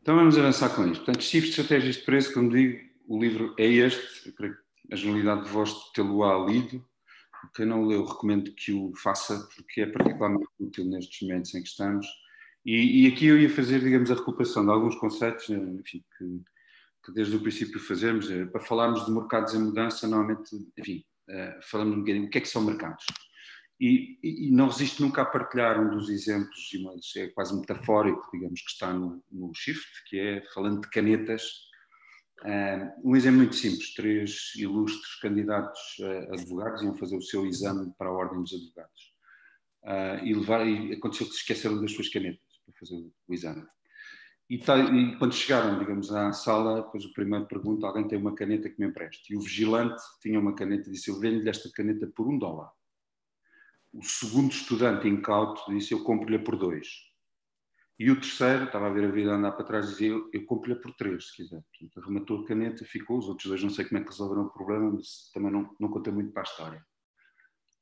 Então vamos avançar com isto. Portanto, Chifre de Estratégias de Preço, como digo, o livro é este. Eu creio que a generalidade de vós tê-lo-á lido. Quem não o leu, recomendo que o faça, porque é particularmente útil nestes momentos em que estamos. E aqui eu ia fazer, digamos, a recuperação de alguns conceitos, enfim, que desde o princípio fazemos, para falarmos de mercados em mudança, normalmente, enfim, falamos um bocadinho o que é que são mercados. E não resisto nunca a partilhar um dos exemplos, mas é quase metafórico, digamos, que está no Shift, que é falando de canetas. Um exemplo muito simples: três ilustres candidatos a advogados iam fazer o seu exame para a Ordem dos Advogados. E aconteceu que se esqueceram das suas canetas para fazer o exame. E quando chegaram, digamos, à sala, depois o primeiro pergunta: alguém tem uma caneta que me empreste? E o vigilante tinha uma caneta e disse: eu vendo-lhe esta caneta por $1. O segundo estudante incauto disse: eu compro-lhe por 2. E o terceiro, estava a ver a vida andar para trás, dizia: eu compro-lhe por 3, se quiser. Portanto, arrematou a caneta, ficou. Os outros dois não sei como é que resolveram o problema, mas também não conta muito para a história.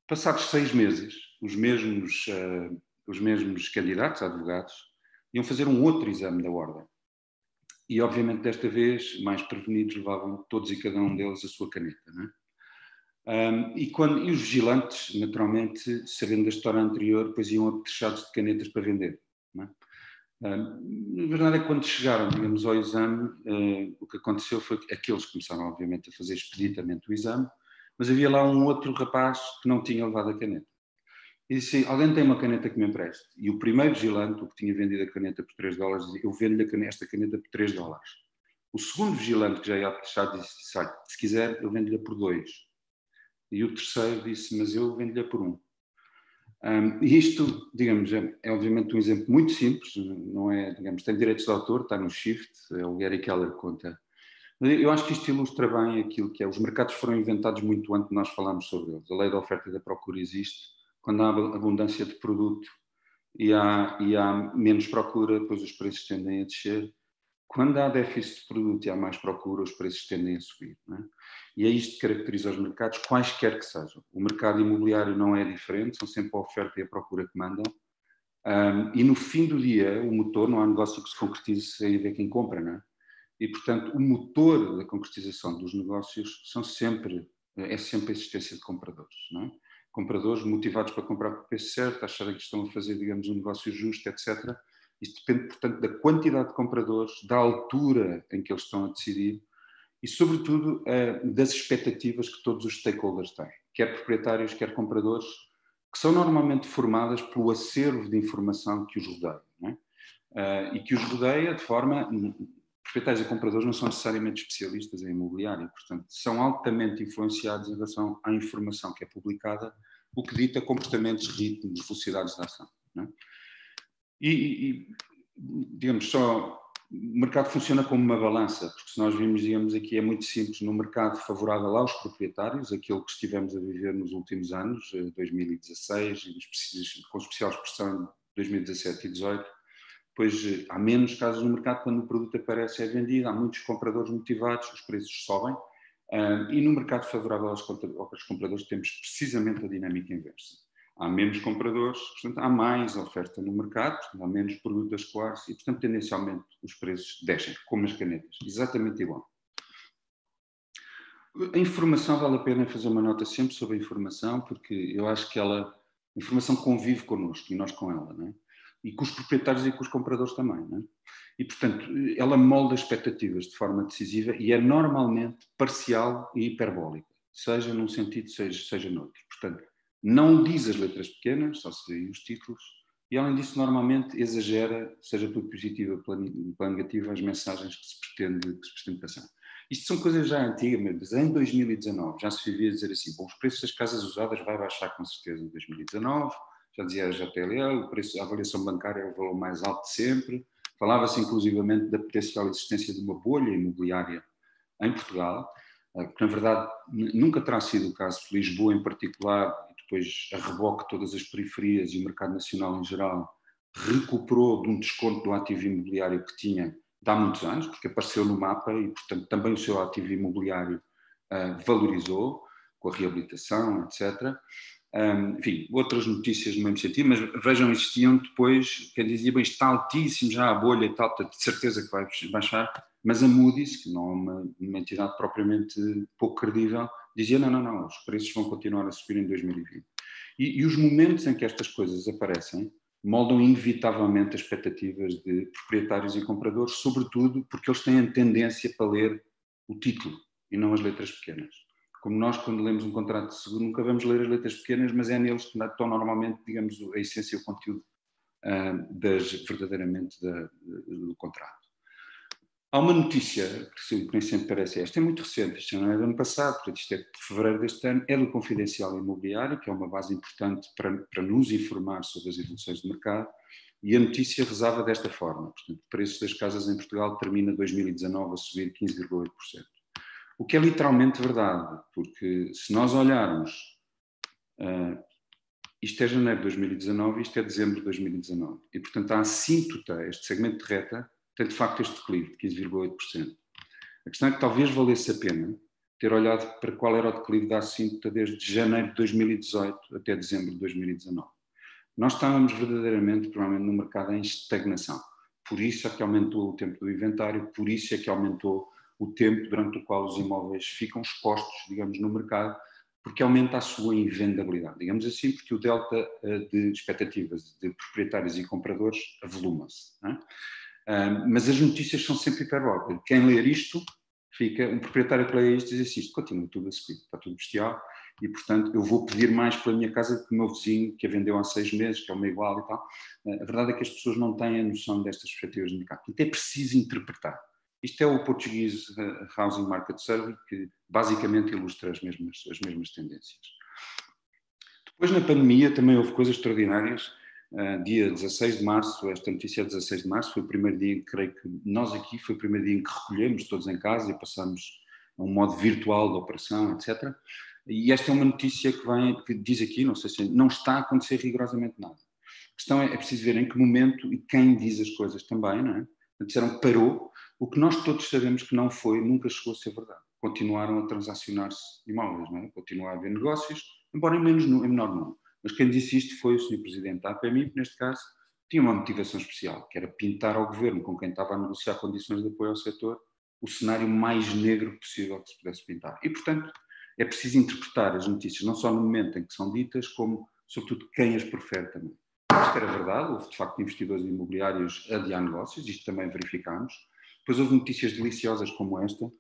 Passados 6 meses, os mesmos candidatos a advogados iam fazer um outro exame da ordem. E, obviamente, desta vez, mais prevenidos, levavam todos e cada um deles a sua caneta, não é? E os vigilantes, naturalmente, sabendo da história anterior, depois iam apetrechados de canetas para vender, não é? Na verdade é que quando chegaram, digamos, ao exame, o que aconteceu foi que aqueles começaram, obviamente, a fazer expeditamente o exame, mas havia lá um outro rapaz que não tinha levado a caneta. E disse: alguém tem uma caneta que me empreste? E o primeiro vigilante, o que tinha vendido a caneta por $3, dizia: eu vendo-lhe esta caneta por $3. O segundo vigilante, que já ia apetechado, disse: se quiser, eu vendo-lhe por 2. E o terceiro disse: mas eu vendo-lhe por 1. E isto, digamos, é obviamente um exemplo muito simples, não é, digamos, tem direitos de autor, está no Shift, é o Gary Keller que conta. Eu acho que isto ilustra bem aquilo que é. Os mercados foram inventados muito antes de nós falarmos sobre eles. A lei da oferta e da procura existe. Quando há abundância de produto e há menos procura, depois os preços tendem a descer. Quando há déficit de produto e há mais procura, os preços tendem a subir, não é? E é isto que caracteriza os mercados, quaisquer que sejam. O mercado imobiliário não é diferente, são sempre a oferta e a procura que mandam. E no fim do dia, o motor, não há negócio que se concretize sem haver quem compra, não é? E, portanto, o motor da concretização dos negócios é sempre a existência de compradores, não é? Compradores motivados para comprar por preço certo, acharem que estão a fazer, digamos, um negócio justo, etc. Isto depende, portanto, da quantidade de compradores, da altura em que eles estão a decidir e, sobretudo, das expectativas que todos os stakeholders têm, quer proprietários, quer compradores, que são normalmente formadas pelo acervo de informação que os rodeia, não é? E que os rodeia de forma... Proprietários e compradores não são necessariamente especialistas em imobiliário, portanto, são altamente influenciados em relação à informação que é publicada, o que dita comportamentos, ritmos, velocidades de ação, não é? Digamos, o mercado funciona como uma balança, porque se nós vimos, digamos, aqui é muito simples, no mercado favorável aos proprietários, aquilo que estivemos a viver nos últimos anos, 2016, com especial expressão em 2017 e 2018, pois há menos casos no mercado, quando o produto aparece é vendido, há muitos compradores motivados, os preços sobem, e no mercado favorável aos compradores temos precisamente a dinâmica inversa. Há menos compradores, portanto há mais oferta no mercado, portanto, há menos produto a escoar-se e, portanto, tendencialmente os preços descem, como as canetas, exatamente igual. A informação, vale a pena fazer uma nota sempre sobre a informação, porque eu acho que a informação convive connosco e nós com ela, não é? E com os proprietários e com os compradores também, não é? E, portanto, ela molda expectativas de forma decisiva e é normalmente parcial e hiperbólica, seja num sentido, seja noutro. Portanto, não diz as letras pequenas, só se vê os títulos, e além disso, normalmente exagera, seja por positiva ou pela negativa, as mensagens que se pretende passar. Isto são coisas já antigas, mas em 2019 já se vivia dizer assim: bom, os preços das casas usadas vai baixar com certeza em 2019, já dizia a JLL, o preço, a avaliação bancária é o valor mais alto de sempre. Falava-se inclusivamente da potencial existência de uma bolha imobiliária em Portugal, que na verdade nunca terá sido o caso. Lisboa em particular, e depois a reboque todas as periferias e o mercado nacional em geral, recuperou de um desconto do ativo imobiliário que tinha de há muitos anos, porque apareceu no mapa e, portanto, também o seu ativo imobiliário valorizou com a reabilitação, etc. Enfim, outras notícias no mesmo sentido, mas vejam, existiam depois, quem dizia, bem, está altíssimo já a bolha e tal, de certeza que vai baixar, mas a Moody's, que não é uma entidade propriamente pouco credível, dizia, não, os preços vão continuar a subir em 2020. E os momentos em que estas coisas aparecem moldam inevitavelmente as expectativas de proprietários e compradores, sobretudo porque eles têm a tendência para ler o título e não as letras pequenas. Como nós, quando lemos um contrato de seguro, nunca vamos ler as letras pequenas, mas é neles que estão normalmente, digamos, a essência e o conteúdo verdadeiramente do contrato. Há uma notícia, que nem sempre parece esta, é muito recente, isto não é do ano passado, portanto isto é de fevereiro deste ano, é do Confidencial Imobiliário, que é uma base importante para nos informar sobre as evoluções do mercado, e a notícia rezava desta forma, portanto, o preço das casas em Portugal termina 2019 a subir 15,8%. O que é literalmente verdade, porque se nós olharmos, isto é janeiro de 2019 e isto é dezembro de 2019, e portanto a assíntota, este segmento de reta, tem de facto este declive de 15,8%. A questão é que talvez valesse a pena ter olhado para qual era o declive da assíntota desde janeiro de 2018 até dezembro de 2019. Nós estávamos verdadeiramente, provavelmente, no mercado em estagnação. Por isso é que aumentou o tempo do inventário, por isso é que aumentou o tempo durante o qual os imóveis ficam expostos, digamos, no mercado, porque aumenta a sua invendabilidade, digamos assim, porque o delta de expectativas de proprietários e compradores avoluma-se. Mas as notícias são sempre hiperbólicas. Quem ler isto, um proprietário que lê isto diz assim, isto continua tudo a subir, está tudo bestial, e portanto eu vou pedir mais pela minha casa do que o meu vizinho que a vendeu há 6 meses, que é uma igual e tal. A verdade é que as pessoas não têm a noção destas perspectivas de mercado. Portanto, é preciso interpretar. Isto é o Portuguese Housing Market Survey, que basicamente ilustra as mesmas tendências. Depois, na pandemia, também houve coisas extraordinárias. Dia 16 de março, esta notícia é 16 de março, foi o primeiro dia em que, creio que nós aqui, foi o primeiro dia em que recolhemos todos em casa e passamos a um modo virtual da operação, etc. E esta é uma notícia que diz aqui, não sei se não está a acontecer rigorosamente nada. A questão é preciso ver em que momento e quem diz as coisas também, não é? Disseram que parou, o que nós todos sabemos que não foi, nunca chegou a ser verdade. Continuaram a transacionar-se imóveis, não é? Continua a haver negócios, embora em menor número. Mas quem disse isto foi o Sr. Presidente da APMI, que neste caso tinha uma motivação especial, que era pintar ao Governo, com quem estava a negociar condições de apoio ao setor, o cenário mais negro possível que se pudesse pintar. E, portanto, é preciso interpretar as notícias, não só no momento em que são ditas, como, sobretudo, quem as profere também. Isto era verdade, houve de facto investidores imobiliários a adiar negócios, isto também verificámos. Depois houve notícias deliciosas como esta,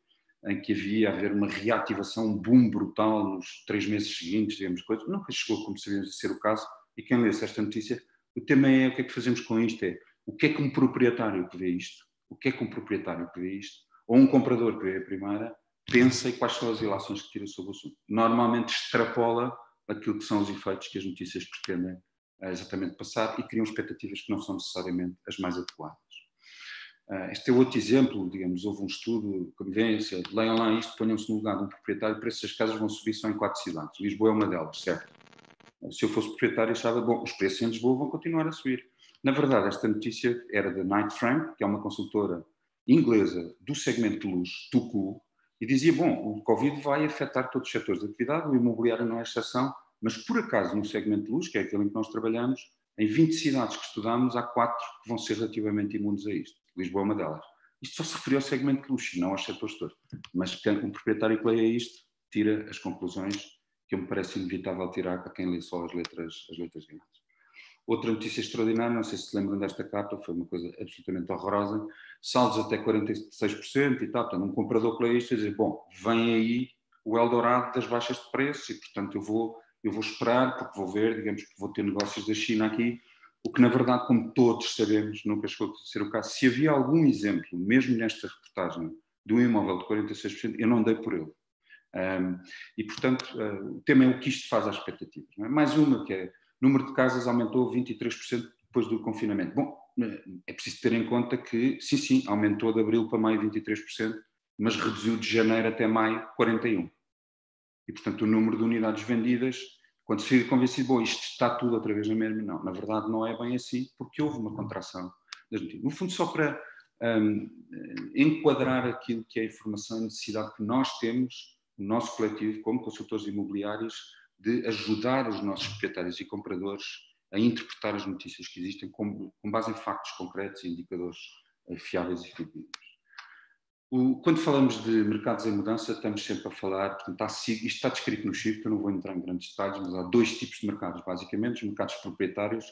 em que havia a haver uma reativação, um boom brutal nos 3 meses seguintes, digamos, coisas. Nunca chegou, como sabíamos, a ser o caso. E quem lesse esta notícia, o tema é o que é que fazemos com isto, é o que é que um proprietário que vê isto, o que é que um proprietário que vê isto, ou um comprador que vê a primeira, pensa e quais são as ilações que tira sobre o assunto. Normalmente extrapola aquilo que são os efeitos que as notícias pretendem exatamente passar e criam expectativas que não são necessariamente as mais adequadas. Este é outro exemplo, digamos, houve um estudo, convivência, leiam lá isto, ponham-se no lugar de um proprietário, o preço das casas vão subir só em 4 cidades. Lisboa é uma delas, certo? Se eu fosse proprietário, achava, bom, os preços em Lisboa vão continuar a subir. Na verdade, esta notícia era da Knight Frank, que é uma consultora inglesa do segmento de luz, Tucu, e dizia, bom, o Covid vai afetar todos os setores de atividade, o imobiliário não é exceção, mas por acaso no segmento de luz, que é aquele em que nós trabalhamos, em 20 cidades que estudamos, há 4 que vão ser relativamente imunes a isto. Lisboa é uma delas. Isto só se referia ao segmento de luxo, não aos setores todos. Mas um proprietário que leia isto tira as conclusões que me parece inevitável tirar para quem lê só as letras grandes. Outra notícia extraordinária, não sei se se lembram desta capa, foi uma coisa absolutamente horrorosa, saldos até 46% e tal, portanto um comprador que lê isto e diz, bom, vem aí o Eldorado das baixas de preços e portanto eu vou esperar porque vou ver, digamos que vou ter negócios da China aqui, o que na verdade, como todos sabemos, nunca chegou a ser o caso. Se havia algum exemplo, mesmo nesta reportagem, de um imóvel de 46%, eu não dei por ele. E portanto, o tema é o que isto faz às expectativas. Não é? Mais uma, que é, o número de casas aumentou 23% depois do confinamento. Bom, é preciso ter em conta que, sim, aumentou de abril para maio 23%, mas reduziu de janeiro até maio 41%. E portanto, o número de unidades vendidas, quando se fica convencido, bom, isto está tudo outra vez na mesma, não, na verdade não é bem assim, porque houve uma contração das notícias. No fundo, só para enquadrar aquilo que é a informação e necessidade que nós temos, o nosso coletivo, como consultores imobiliários, de ajudar os nossos proprietários e compradores a interpretar as notícias que existem com base em factos concretos e indicadores fiáveis e fidedignos. Quando falamos de mercados em mudança, estamos sempre a falar, portanto, isto está descrito no Shift, eu não vou entrar em grandes detalhes, mas há dois tipos de mercados, basicamente, os mercados proprietários,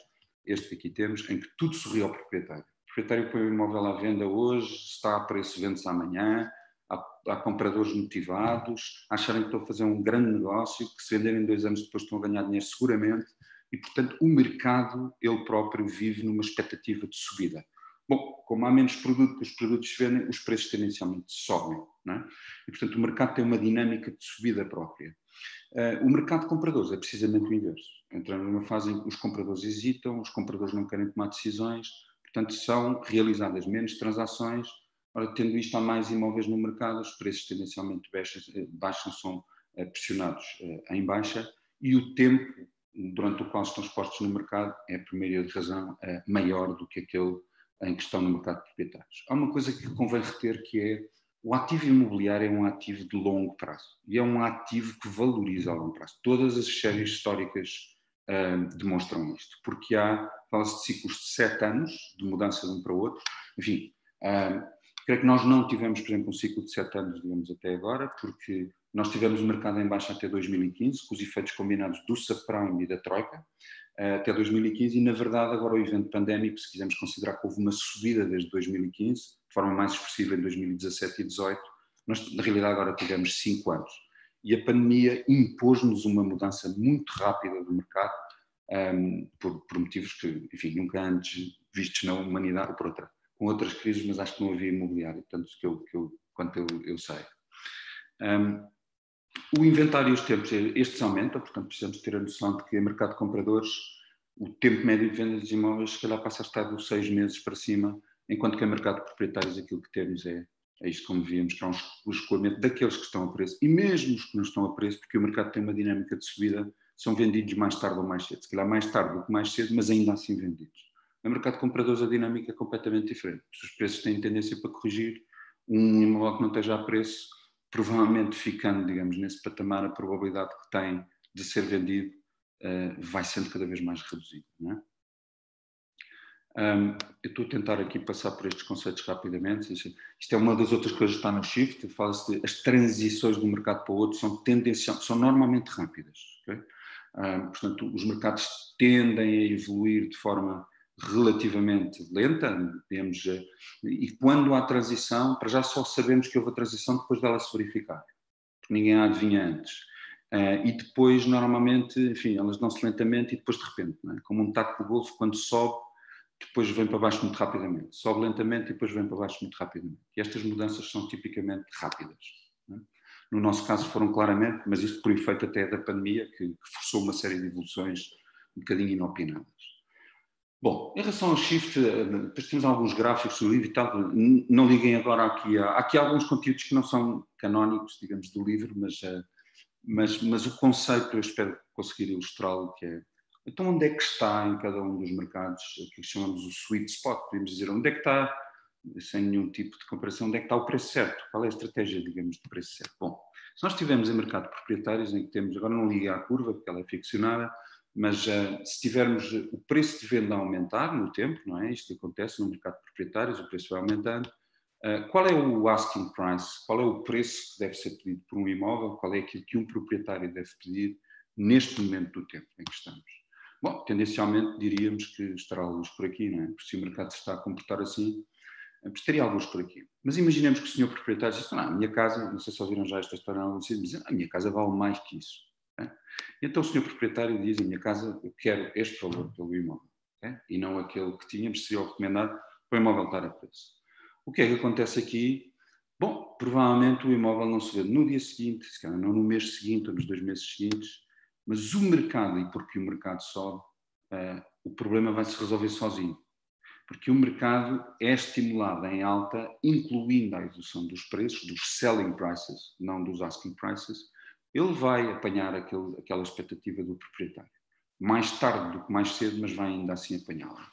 este que aqui temos, em que tudo sorri ao proprietário. O proprietário põe o imóvel à venda hoje, está a preço, vende-se amanhã, há compradores motivados, a acharem que estão a fazer um grande negócio, que se venderem 2 anos depois estão a ganhar dinheiro seguramente, e, portanto, o mercado, ele próprio, vive numa expectativa de subida. Bom, como há menos produto que os produtos se vendem, os preços tendencialmente sobem, não é? E, portanto, o mercado tem uma dinâmica de subida própria. O mercado de compradores é precisamente o inverso. Entramos numa fase em que os compradores hesitam, os compradores não querem tomar decisões, portanto, são realizadas menos transações. Ora, tendo isto, há mais imóveis no mercado, os preços tendencialmente baixam, são pressionados em baixa, e o tempo durante o qual estão expostos no mercado é, por meio de razão, maior do que aquele em que estão no mercado de proprietários. Há uma coisa que convém reter, que é o ativo imobiliário é um ativo de longo prazo e é um ativo que valoriza a longo prazo. Todas as séries históricas demonstram isto, porque fala-se de ciclos de 7 anos de mudança de um para o outro. Enfim, creio que nós não tivemos, por exemplo, um ciclo de 7 anos, digamos, até agora, porque nós tivemos o mercado em baixa até 2015, com os efeitos combinados do subprime e da troika, até 2015, e na verdade agora o evento pandémico, se quisermos considerar que houve uma subida desde 2015, de forma mais expressiva em 2017 e 2018, nós na realidade agora tivemos 5 anos. E a pandemia impôs-nos uma mudança muito rápida do mercado, por motivos que, enfim, nunca antes vistos na humanidade, com outras crises, mas acho que não havia imobiliário, tanto quanto eu sei. O inventário e os tempos, estes aumentam, portanto precisamos ter a noção de que o mercado de compradores, o tempo médio de venda dos imóveis, se calhar passa a estar dos 6 meses para cima, enquanto que o mercado de proprietários aquilo que temos é isto, como víamos, que é o escoamento daqueles que estão a preço, e mesmo os que não estão a preço, porque o mercado tem uma dinâmica de subida, são vendidos mais tarde ou mais cedo, se calhar mais tarde do que mais cedo, mas ainda assim vendidos. No mercado de compradores a dinâmica é completamente diferente, os preços têm tendência para corrigir, um imóvel que não esteja a preço, provavelmente ficando, digamos, nesse patamar, a probabilidade que tem de ser vendido vai sendo cada vez mais reduzida, não é? Eu estou a tentar aqui passar por estes conceitos rapidamente. Isto é uma das outras coisas que está no Shift, fala-se de as transições de um mercado para o outro são normalmente rápidas. Okay? Portanto, os mercados tendem a evoluir de forma relativamente lenta, digamos, e quando há transição, para já só sabemos que houve a transição depois dela se verificar, porque ninguém a adivinha antes. E depois, normalmente, enfim, elas dão-se lentamente e depois de repente, não é? Como um taco de golfe, quando sobe, depois vem para baixo muito rapidamente. Sobe lentamente e depois vem para baixo muito rapidamente. E estas mudanças são tipicamente rápidas. Não é? No nosso caso foram claramente, mas isto por efeito até da pandemia, que forçou uma série de evoluções um bocadinho inopinadas. Bom, em relação ao Shift, depois temos alguns gráficos do livro e tal, não liguem agora aqui. Há aqui alguns conteúdos que não são canónicos, digamos, do livro, mas o conceito eu espero conseguir ilustrá-lo, que é, então onde é que está em cada um dos mercados, aquilo que chamamos o sweet spot, podemos dizer, onde é que está, sem nenhum tipo de comparação, onde é que está o preço certo, qual é a estratégia, digamos, de preço certo. Bom, se nós estivermos em mercado de proprietários, em que temos, agora não liga à curva, porque ela é ficcionada, mas se tivermos o preço de venda a aumentar no tempo, não é? Isto acontece no mercado de proprietários, o preço vai aumentando. Qual é o asking price? Qual é o preço que deve ser pedido por um imóvel? Qual é aquilo que um proprietário deve pedir neste momento do tempo em que estamos? Bom, tendencialmente diríamos que estará alguns por aqui, não é? Porque se o mercado se está a comportar assim, estaria alguns por aqui. Mas imaginemos que o senhor proprietário diz, não, a minha casa, não sei se ouviram já esta história em algum sítio, mas a minha casa vale mais que isso. É? Então o senhor proprietário diz, a minha casa, eu quero este valor pelo imóvel, é? E não aquele que tínhamos, seria o recomendado para o imóvel estar a preço. O que é que acontece aqui? Bom, provavelmente o imóvel não se vende no dia seguinte, se calhar não no mês seguinte ou nos 2 meses seguintes, mas o mercado, e porque o mercado sobe, o problema vai se resolver sozinho. Porque o mercado é estimulado em alta, incluindo a evolução dos preços, dos selling prices, não dos asking prices, ele vai apanhar aquela expectativa do proprietário. Mais tarde do que mais cedo, mas vai ainda assim apanhá-la.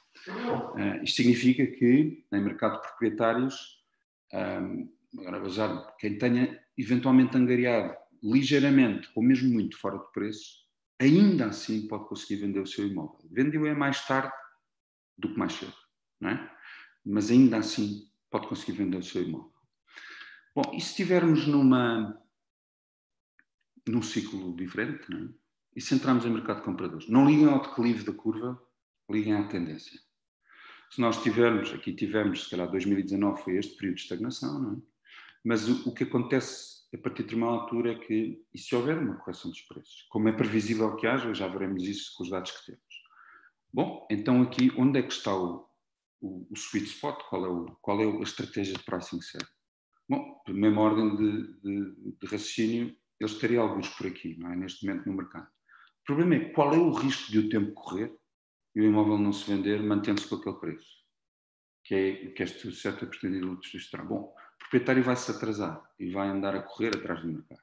Isto significa que, em mercado de proprietários, agora vou usar, quem tenha eventualmente angariado ligeiramente, ou mesmo muito fora de preço, ainda assim pode conseguir vender o seu imóvel. Vendeu é mais tarde do que mais cedo, não é? Mas ainda assim pode conseguir vender o seu imóvel. Bom, e se estivermos num ciclo diferente, não é? E se entrarmos em mercado de compradores, não liguem ao declive da curva, liguem à tendência. Se nós tivemos, se calhar 2019 foi este período de estagnação, não é? Mas o que acontece a partir de uma altura é que, e se houver uma correção dos preços, como é previsível que haja, já veremos isso com os dados que temos. Bom, então aqui, onde é que está o sweet spot? Qual é a estratégia de pricing certa? Bom, por mesma ordem de raciocínio, eu estaria alguns por aqui, não é? Neste momento no mercado. O problema é qual é o risco de o tempo correr e o imóvel não se vender mantendo-se com aquele preço, que é o que este setor pretendido ilustrar. Bom, o proprietário vai se atrasar e vai andar a correr atrás do mercado.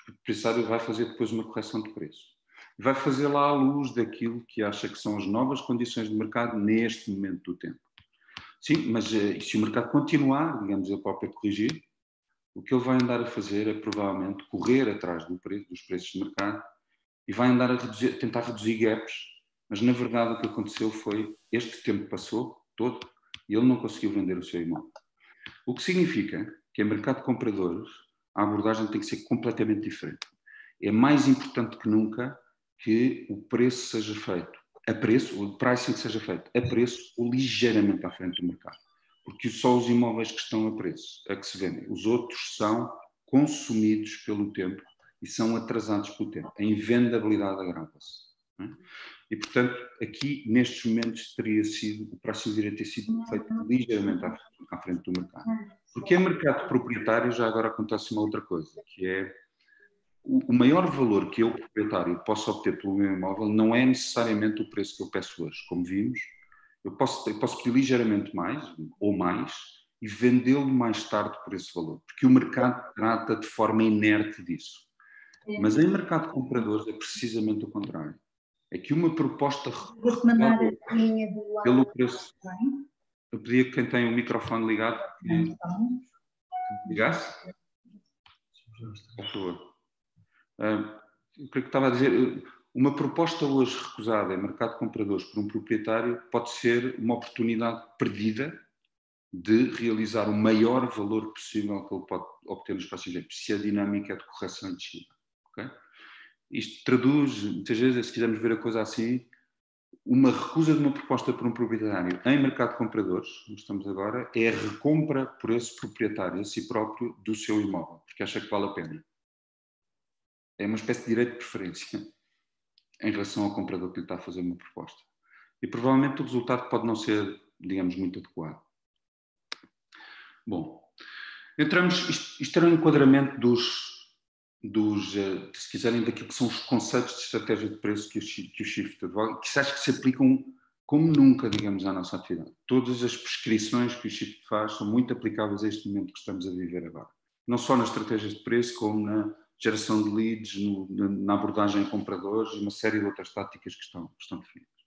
O proprietário vai fazer depois uma correção de preço. Vai fazer lá à luz daquilo que acha que são as novas condições de mercado neste momento do tempo. Sim, mas se o mercado continuar, digamos, ele próprio a corrigir, o que ele vai andar a fazer é provavelmente correr atrás dos preços de mercado e vai andar a tentar reduzir gaps, mas na verdade o que aconteceu foi este tempo passou todo e ele não conseguiu vender o seu imóvel. O que significa que em mercado de compradores a abordagem tem que ser completamente diferente. É mais importante que nunca que o preço seja feito a preço, o pricing seja feito a preço ou ligeiramente à frente do mercado. Porque só os imóveis que estão a preço é que se vendem. Os outros são consumidos pelo tempo e são atrasados pelo tempo. A invendabilidade agrava-se. E, portanto, aqui, nestes momentos, o pricing deveria ter sido feito ligeiramente à frente do mercado. Porque em mercado proprietário já agora acontece uma outra coisa, que é o maior valor que eu, proprietário, posso obter pelo meu imóvel não é necessariamente o preço que eu peço hoje. Como vimos, eu posso pedir ligeiramente mais, ou mais, e vendê-lo mais tarde por esse valor. Porque o mercado trata de forma inerte disso. Mas em mercado de compradores é precisamente o contrário. É que uma proposta pelo preço. Eu pedia que quem tem o microfone ligado que ligasse. Por favor. O que estava a dizer, uma proposta hoje recusada em mercado de compradores por um proprietário pode ser uma oportunidade perdida de realizar o maior valor possível que ele pode obter nos próximos tempos, se a dinâmica é de correção e descida. Okay? Isto traduz, muitas vezes, se quisermos ver a coisa assim, uma recusa de uma proposta por um proprietário em mercado de compradores, onde estamos agora, é a recompra por esse proprietário, a si próprio, do seu imóvel, porque acha que vale a pena. É uma espécie de direito de preferência em relação ao comprador que lhe está a fazer uma proposta. E provavelmente o resultado pode não ser, digamos, muito adequado. Bom, isto era um enquadramento se quiserem, daquilo que são os conceitos de estratégia de preço que o Shift advoga, que acho que se aplicam como nunca, digamos, à nossa atividade. Todas as prescrições que o Shift faz são muito aplicáveis a este momento que estamos a viver agora. Não só nas estratégias de preço, como na geração de leads, na abordagem a compradores e uma série de outras táticas que estão definidas.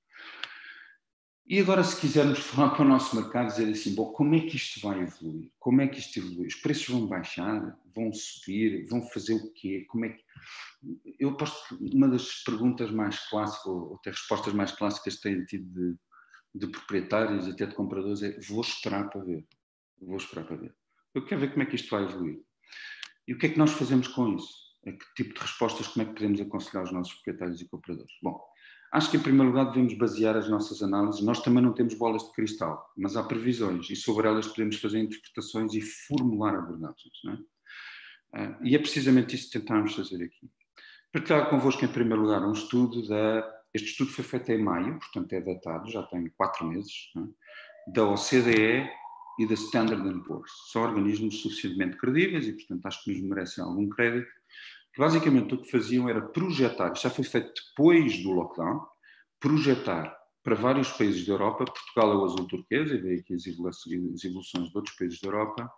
E agora, se quisermos falar para o nosso mercado, dizer assim, bom, como é que isto vai evoluir? Como é que isto evolui? Os preços vão baixar? Vão subir? Vão fazer o quê? Como é que... Eu aposto que uma das perguntas mais clássicas, ou até respostas mais clássicas que têm tido de proprietários e até de compradores é: vou esperar para ver. Vou esperar para ver. Eu quero ver como é que isto vai evoluir. E o que é que nós fazemos com isso? A que tipo de respostas, como é que podemos aconselhar os nossos proprietários e compradores? Bom, acho que em primeiro lugar devemos basear as nossas análises. Nós também não temos bolas de cristal, mas há previsões e sobre elas podemos fazer interpretações e formular abordagens. Não é? E é precisamente isso que tentámos fazer aqui. Partilhar convosco em primeiro lugar um estudo este estudo foi feito em maio, portanto é datado, já tem 4 meses, não é? Da OCDE e da Standard & Poor's. São organismos suficientemente credíveis e, portanto, acho que nos merecem algum crédito. Basicamente, o que faziam era projetar, já foi feito depois do lockdown, projetar para vários países da Europa, Portugal é o azul turquesa, e daí aqui as evoluções de outros países da Europa,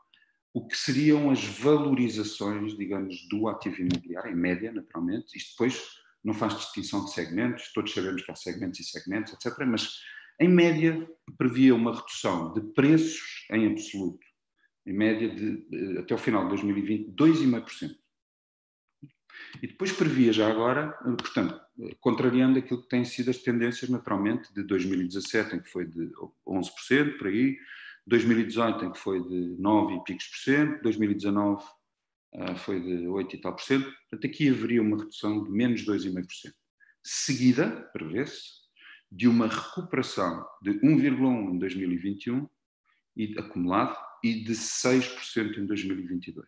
o que seriam as valorizações, digamos, do ativo imobiliário, em média, naturalmente. Isto depois não faz distinção de segmentos, todos sabemos que há segmentos e segmentos, etc., mas em média previa uma redução de preços em absoluto, em média até o final de 2020, 2,5%. E depois previa já agora, portanto, contrariando aquilo que têm sido as tendências naturalmente de 2017, em que foi de 11%, por aí, 2018 em que foi de 9 e picos por cento, 2019 foi de 8 e tal por cento, portanto aqui haveria uma redução de menos 2,5%. Seguida, prevê-se, de uma recuperação de 1,1% em 2021 e acumulado e de 6% em 2022.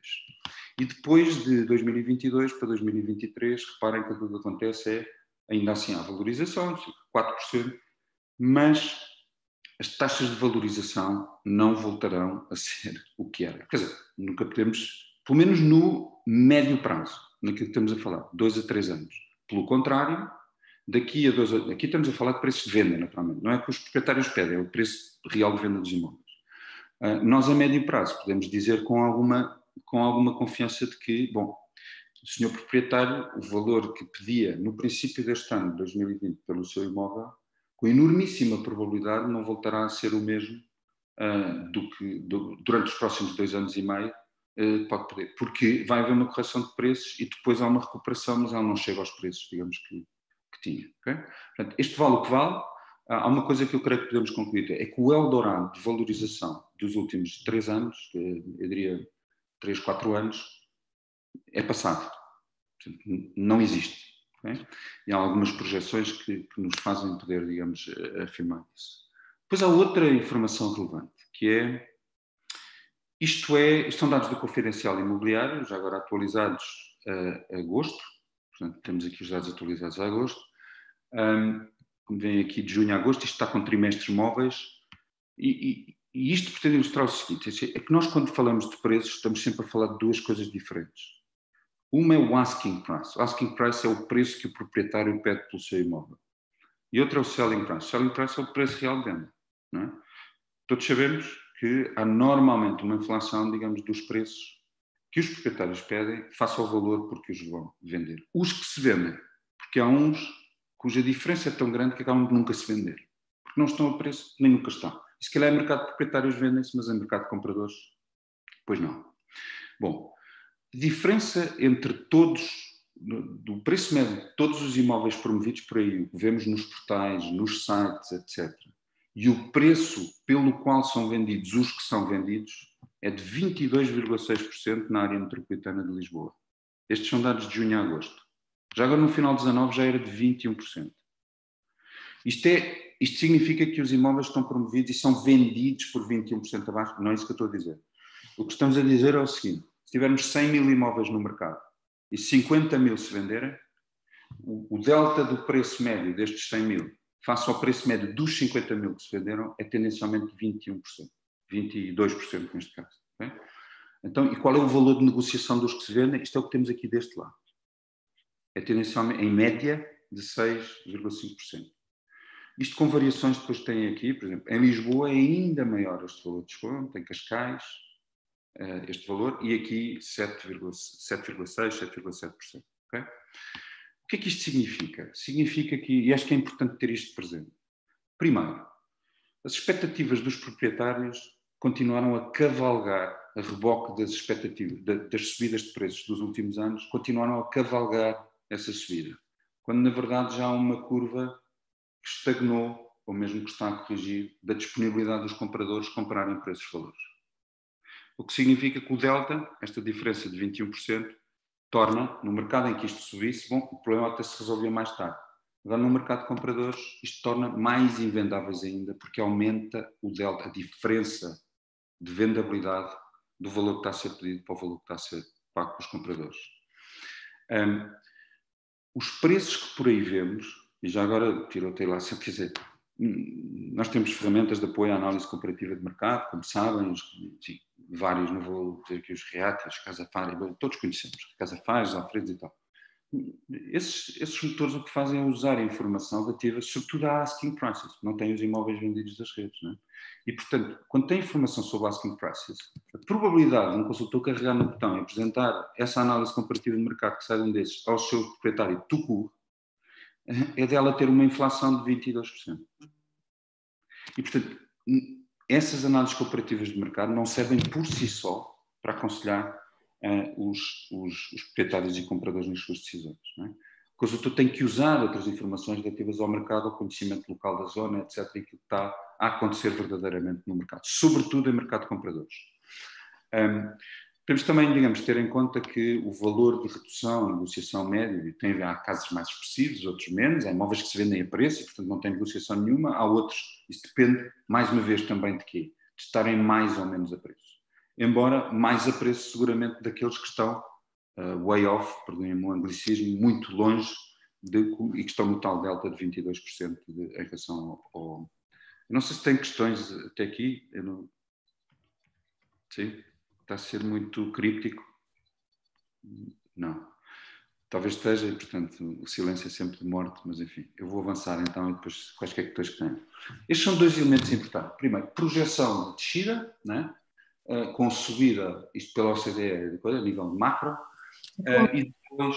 E depois de 2022 para 2023, reparem que aquilo que acontece é, ainda assim há valorização, 4%, mas as taxas de valorização não voltarão a ser o que era. Quer dizer, nunca podemos, pelo menos no médio prazo, naquilo que estamos a falar, 2 a 3 anos. Pelo contrário, daqui a 2 anos, aqui estamos a falar de preço de venda, naturalmente, não é que os proprietários pedem, é o preço real de venda dos imóveis. Nós, a médio prazo, podemos dizer com alguma confiança de que, bom, o senhor proprietário, o valor que pedia no princípio deste ano, de 2020, pelo seu imóvel, com enormíssima probabilidade não voltará a ser o mesmo durante os próximos 2 anos e meio, pode poder, porque vai haver uma correção de preços e depois há uma recuperação, mas ela não chega aos preços, digamos, que tinha. Okay? Portanto, este vale o que vale. Há uma coisa que eu creio que podemos concluir, é que o Eldorado de valorização dos últimos 3 anos, eu diria 3, 4 anos, é passado. Portanto, não existe. Okay? E há algumas projeções que nos fazem poder, digamos, afirmar isso. Depois há outra informação relevante, que é, isto são dados do Confidencial Imobiliário, já agora atualizados a agosto, portanto temos aqui os dados atualizados a agosto, como vem aqui de junho a agosto, isto está com trimestres móveis, e isto pretende ilustrar o seguinte, é que nós quando falamos de preços estamos sempre a falar de duas coisas diferentes. Uma é o asking price. O asking price é o preço que o proprietário pede pelo seu imóvel. E outra é o selling price. O selling price é o preço real de venda. Não é? Todos sabemos que há normalmente uma inflação, digamos, dos preços que os proprietários pedem face ao valor por que os vão vender. Os que se vendem, porque há uns cuja diferença é tão grande que acabam de nunca se vender. Porque não estão a preço, nem nunca estão. E se calhar em mercado de proprietários vendem-se, mas em mercado de compradores, pois não. Bom, a diferença entre todos, do preço médio de todos os imóveis promovidos por aí, o que vemos nos portais, nos sites, etc., e o preço pelo qual são vendidos os que são vendidos, é de 22,6% na área metropolitana de Lisboa. Estes são dados de junho a agosto. Já agora no final de 19 já era de 21%. Isto significa que os imóveis estão promovidos e são vendidos por 21% abaixo? Não é isso que eu estou a dizer. O que estamos a dizer é o seguinte, se tivermos 100 mil imóveis no mercado e 50 mil se venderem, o delta do preço médio destes 100 mil face ao preço médio dos 50 mil que se venderam é tendencialmente 21%, 22% neste caso. Okay? Então, e qual é o valor de negociação dos que se vendem? Isto é o que temos aqui deste lado. É tendencialmente, em média, de 6,5%. Isto com variações depois tem aqui, por exemplo, em Lisboa é ainda maior este valor de desconto, em Cascais, este valor, e aqui 7,6%, 7,7%. Okay? O que é que isto significa? Significa que, e acho que é importante ter isto presente. Primeiro, as expectativas dos proprietários continuaram a cavalgar a reboque das expectativas, das subidas de preços dos últimos anos, continuaram a cavalgar essa subida. Quando, na verdade, já há uma curva que estagnou, ou mesmo que está a corrigir, da disponibilidade dos compradores comprarem por esses valores. O que significa que o delta, esta diferença de 21%, torna, no mercado em que isto subisse, bom, o problema até se resolvia mais tarde. Agora, no mercado de compradores, isto torna mais invendáveis ainda, porque aumenta o delta, a diferença de vendabilidade do valor que está a ser pedido para o valor que está a ser pago pelos compradores. Os preços que por aí vemos, e já agora tirotei lá, se eu quiser, nós temos ferramentas de apoio à análise comparativa de mercado, como sabem, enfim, vários, não vou dizer aqui os Reatas, Casafari, todos conhecemos, Casafari, Alfredo e tal. Esses motores o que fazem é usar a informação relativa, sobretudo a asking prices, não têm os imóveis vendidos das redes, não é? E, portanto, quando tem informação sobre asking prices, a probabilidade de um consultor carregar no botão e apresentar essa análise comparativa de mercado que sai de um desses ao seu proprietário tucu, é dela ter uma inflação de 22%. E, portanto, essas análises comparativas de mercado não servem por si só para aconselhar os proprietários e compradores nas suas decisões. Não é? O consultor tem que usar outras informações relativas ao mercado, ao conhecimento local da zona, etc., e aquilo que está a acontecer verdadeiramente no mercado, sobretudo em mercado de compradores. Temos também, digamos, ter em conta que o valor de redução, negociação médio, há casos mais expressivos, outros menos, há imóveis que se vendem a preço e, portanto, não tem negociação nenhuma, há outros, isso depende, mais uma vez, também de quê? De estarem mais ou menos a preço. Embora mais a preço, seguramente, daqueles que estão way off, perdoem-me o anglicismo, muito longe e que estão no tal delta de 22% em relação ao... Eu não sei se tem questões até aqui. Sim? Está a ser muito críptico? Não. Talvez esteja, e, portanto, o silêncio é sempre de morte, mas enfim, eu vou avançar então e depois quaisquer questões que tenho. Estes são dois elementos importantes. Primeiro, projeção de descida, né? Com subida, isto pela OCDE, a nível de macro, e depois...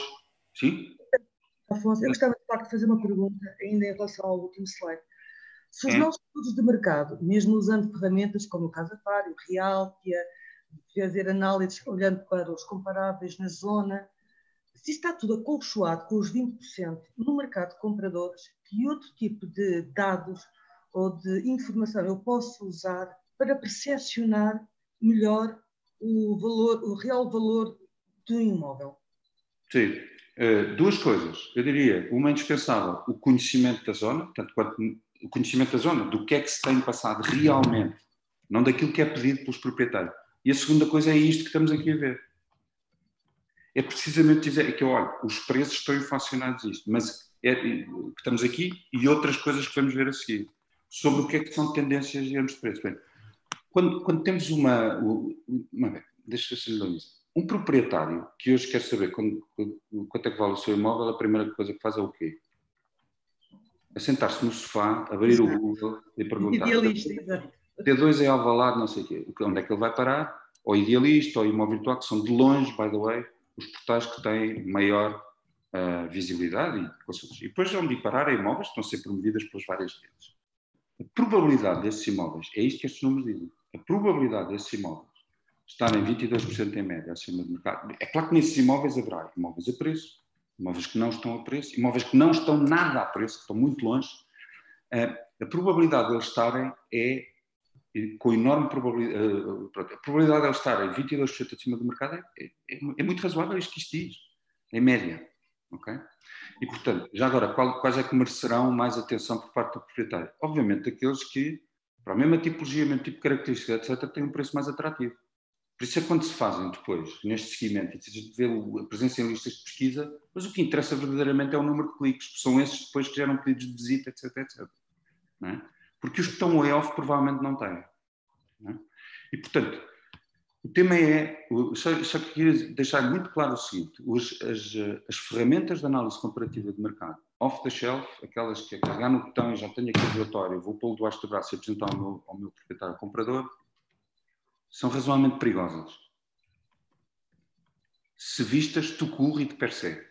Sim? Afonso, eu gostava de facto de fazer uma pergunta ainda em relação ao último slide. Se os nossos estudos de mercado, mesmo usando ferramentas como o Casapar, o Realtia, fazer análises olhando para os comparáveis na zona, se está tudo acolchoado com os 20% no mercado de compradores, que outro tipo de dados ou de informação eu posso usar para percepcionar melhor o real valor do imóvel? Sim. Duas coisas. Eu diria, uma indispensável, o conhecimento da zona, tanto quanto o conhecimento da zona, do que é que se tem passado realmente, não daquilo que é pedido pelos proprietários. E a segunda coisa é isto que estamos aqui a ver. É precisamente dizer que, olha, os preços estão inflacionados isto, mas que estamos aqui e outras coisas que vamos ver a seguir, sobre o que é que são tendências em termos de preço. Bem, quando temos deixa-se lhe dizer, um proprietário que hoje quer saber quanto é que vale o seu imóvel, a primeira coisa que faz é o quê? É sentar-se no sofá, abrir o Google e perguntar. Idealista, exato. T2 é Alvalade, não sei o quê. Onde é que ele vai parar? Ou Idealista, ou Imóvel Virtual, que são de longe, by the way, os portais que têm maior visibilidade e depois onde ir parar é imóveis que estão a ser promovidas pelas várias redes. A probabilidade desses imóveis, é isto que estes números dizem, a probabilidade desses imóveis estarem 22% em média acima do mercado. É claro que nesses imóveis haverá imóveis a preço, imóveis que não estão a preço, imóveis que não estão nada a preço, que estão muito longe. A probabilidade de eles estarem com enorme probabilidade, a probabilidade de eles estarem 22% acima do mercado é muito razoável, isto que isto diz, em média. Okay? E, portanto, já agora, quais é que merecerão mais atenção por parte do proprietário? Obviamente, aqueles que, para a mesma tipologia, mesmo tipo de característica, etc., têm um preço mais atrativo. Por isso é quando se fazem depois, neste seguimento, e se vê a presença em listas de pesquisa, mas o que interessa verdadeiramente é o número de cliques, que são esses depois que geram pedidos de visita, etc., etc. Não é? Porque os que estão way off provavelmente não têm. Não é? E, portanto, o tema é, só que queria deixar muito claro o seguinte, as ferramentas de análise comparativa de mercado, off the shelf, aquelas que é carregar no botão e já tenho aqui o relatório, vou pô-lo debaixo do braço e apresentar ao meu proprietário comprador, são razoavelmente perigosas. Se vistas de court e de per se,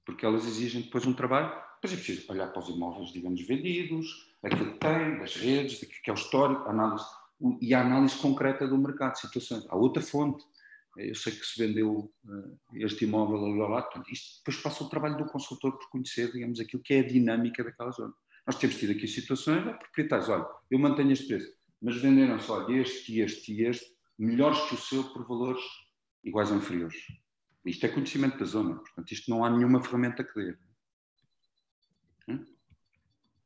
porque elas exigem depois um trabalho, depois é preciso olhar para os imóveis, digamos, vendidos, aquilo que tem, das redes, que é o histórico, a análise concreta do mercado, situações. Há outra fonte. Eu sei que se vendeu este imóvel, portanto, isto depois passa o trabalho do consultor por conhecer, digamos, aquilo que é a dinâmica daquela zona. Nós temos tido aqui situações, proprietários, olha, eu mantenho este preço, mas venderam só este e este e este, melhores que o seu por valores iguais ou inferiores. Isto é conhecimento da zona, portanto, isto não há nenhuma ferramenta que dê.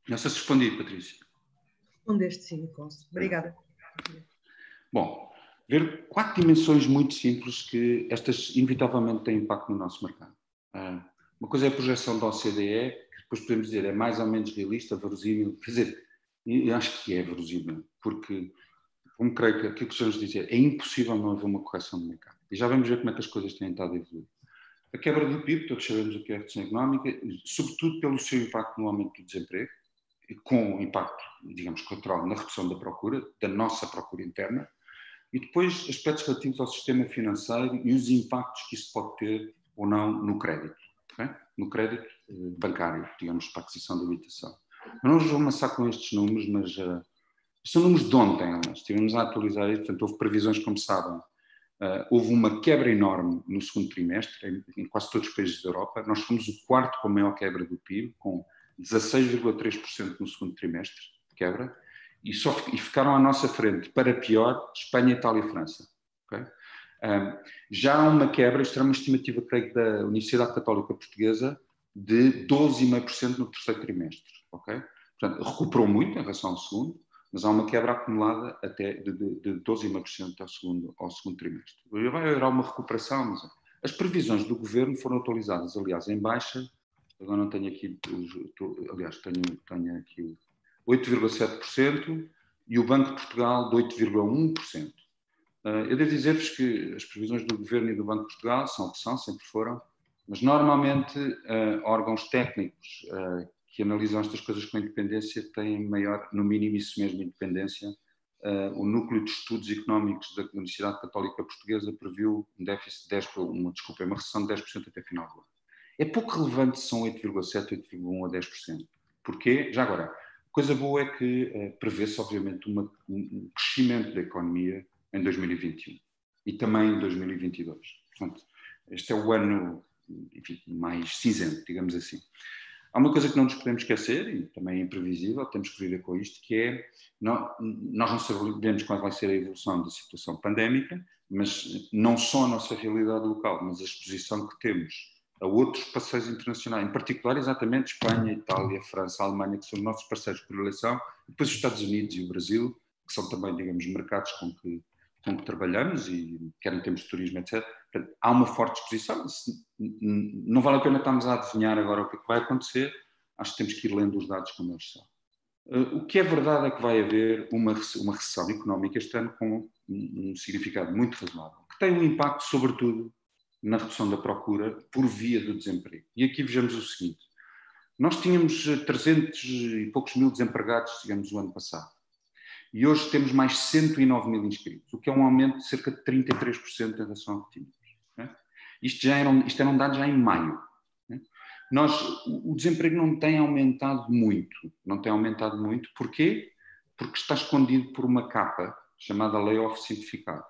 Não sei se respondi, Patrícia. Respondeste sim, Afonso. Obrigada. Bom, ver 4 dimensões muito simples que estas inevitavelmente têm impacto no nosso mercado. Uma coisa é a projeção da OCDE, que depois podemos dizer é mais ou menos realista, verosímil, quer dizer, eu acho que é verosímil, porque, como creio que aquilo que estamos a dizer, é impossível não haver uma correção do mercado. E já vamos ver como é que as coisas têm estado a evoluir. A quebra do PIB, todos sabemos o que é a recessão económica, sobretudo pelo seu impacto no aumento do desemprego, com impacto, digamos, colateral na redução da procura, da nossa procura interna, e depois aspectos relativos ao sistema financeiro e os impactos que isso pode ter ou não no crédito, okay? No crédito bancário, digamos, para a aquisição de habitação. Eu não vos vou amassar com estes números, mas são números de ontem, nós estivemos a atualizar isso, portanto houve previsões, como sabem, houve uma quebra enorme no segundo trimestre, em quase todos os países da Europa. Nós fomos o quarto com a maior quebra do PIB, com 16,3% no segundo trimestre de quebra, e ficaram à nossa frente, para pior, Espanha, Itália e França. Okay? Já há uma quebra, isto era uma estimativa, creio, da Universidade Católica Portuguesa, de 12,5% no terceiro trimestre. Okay? Portanto, recuperou muito em relação ao segundo, mas há uma quebra acumulada até de 12,5% ao segundo trimestre. Vai haver uma recuperação, mas as previsões do governo foram atualizadas, aliás, em baixa. Agora não tenho aqui, aliás, tenho aqui 8,7% e o Banco de Portugal de 8,1%. Eu devo dizer-vos que as previsões do governo e do Banco de Portugal são o que são, sempre foram, mas normalmente órgãos técnicos que analisam estas coisas com independência têm maior, no mínimo isso mesmo, independência. O Núcleo de Estudos Económicos da Universidade Católica Portuguesa previu um déficit de 10%, uma recessão de 10% até final do ano. É pouco relevante se são 8,7%, 8,1% ou 10%. Porquê? Já agora, coisa boa é que prevê-se, obviamente, um crescimento da economia em 2021 e também em 2022. Portanto, este é o ano, enfim, mais cinzento, digamos assim. Há uma coisa que não nos podemos esquecer, e também é imprevisível, temos que viver com isto, que é, nós não sabemos qual vai ser a evolução da situação pandémica, mas não só a nossa realidade local, mas a exposição que temos a outros parceiros internacionais, em particular exatamente Espanha, Itália, França, Alemanha, que são os nossos parceiros por eleição, e depois os Estados Unidos e o Brasil, que são também, digamos, mercados com que trabalhamos, e quer em termos de turismo, etc. Portanto, há uma forte exposição. Não vale a pena estarmos a adivinhar agora o que é que vai acontecer, acho que temos que ir lendo os dados como eles são. O que é verdade é que vai haver uma recessão económica este ano com um significado muito razoável, que tem um impacto, sobretudo, na redução da procura por via do desemprego. E aqui vejamos o seguinte: nós tínhamos 300 e poucos mil desempregados, digamos, o ano passado. E hoje temos mais 109 mil inscritos, o que é um aumento de cerca de 33% em relação ao que tínhamos. Né? Isto eram dados já em maio. Né? O desemprego não tem aumentado muito. Não tem aumentado muito. Porquê? Porque está escondido por uma capa chamada layoff simplificado.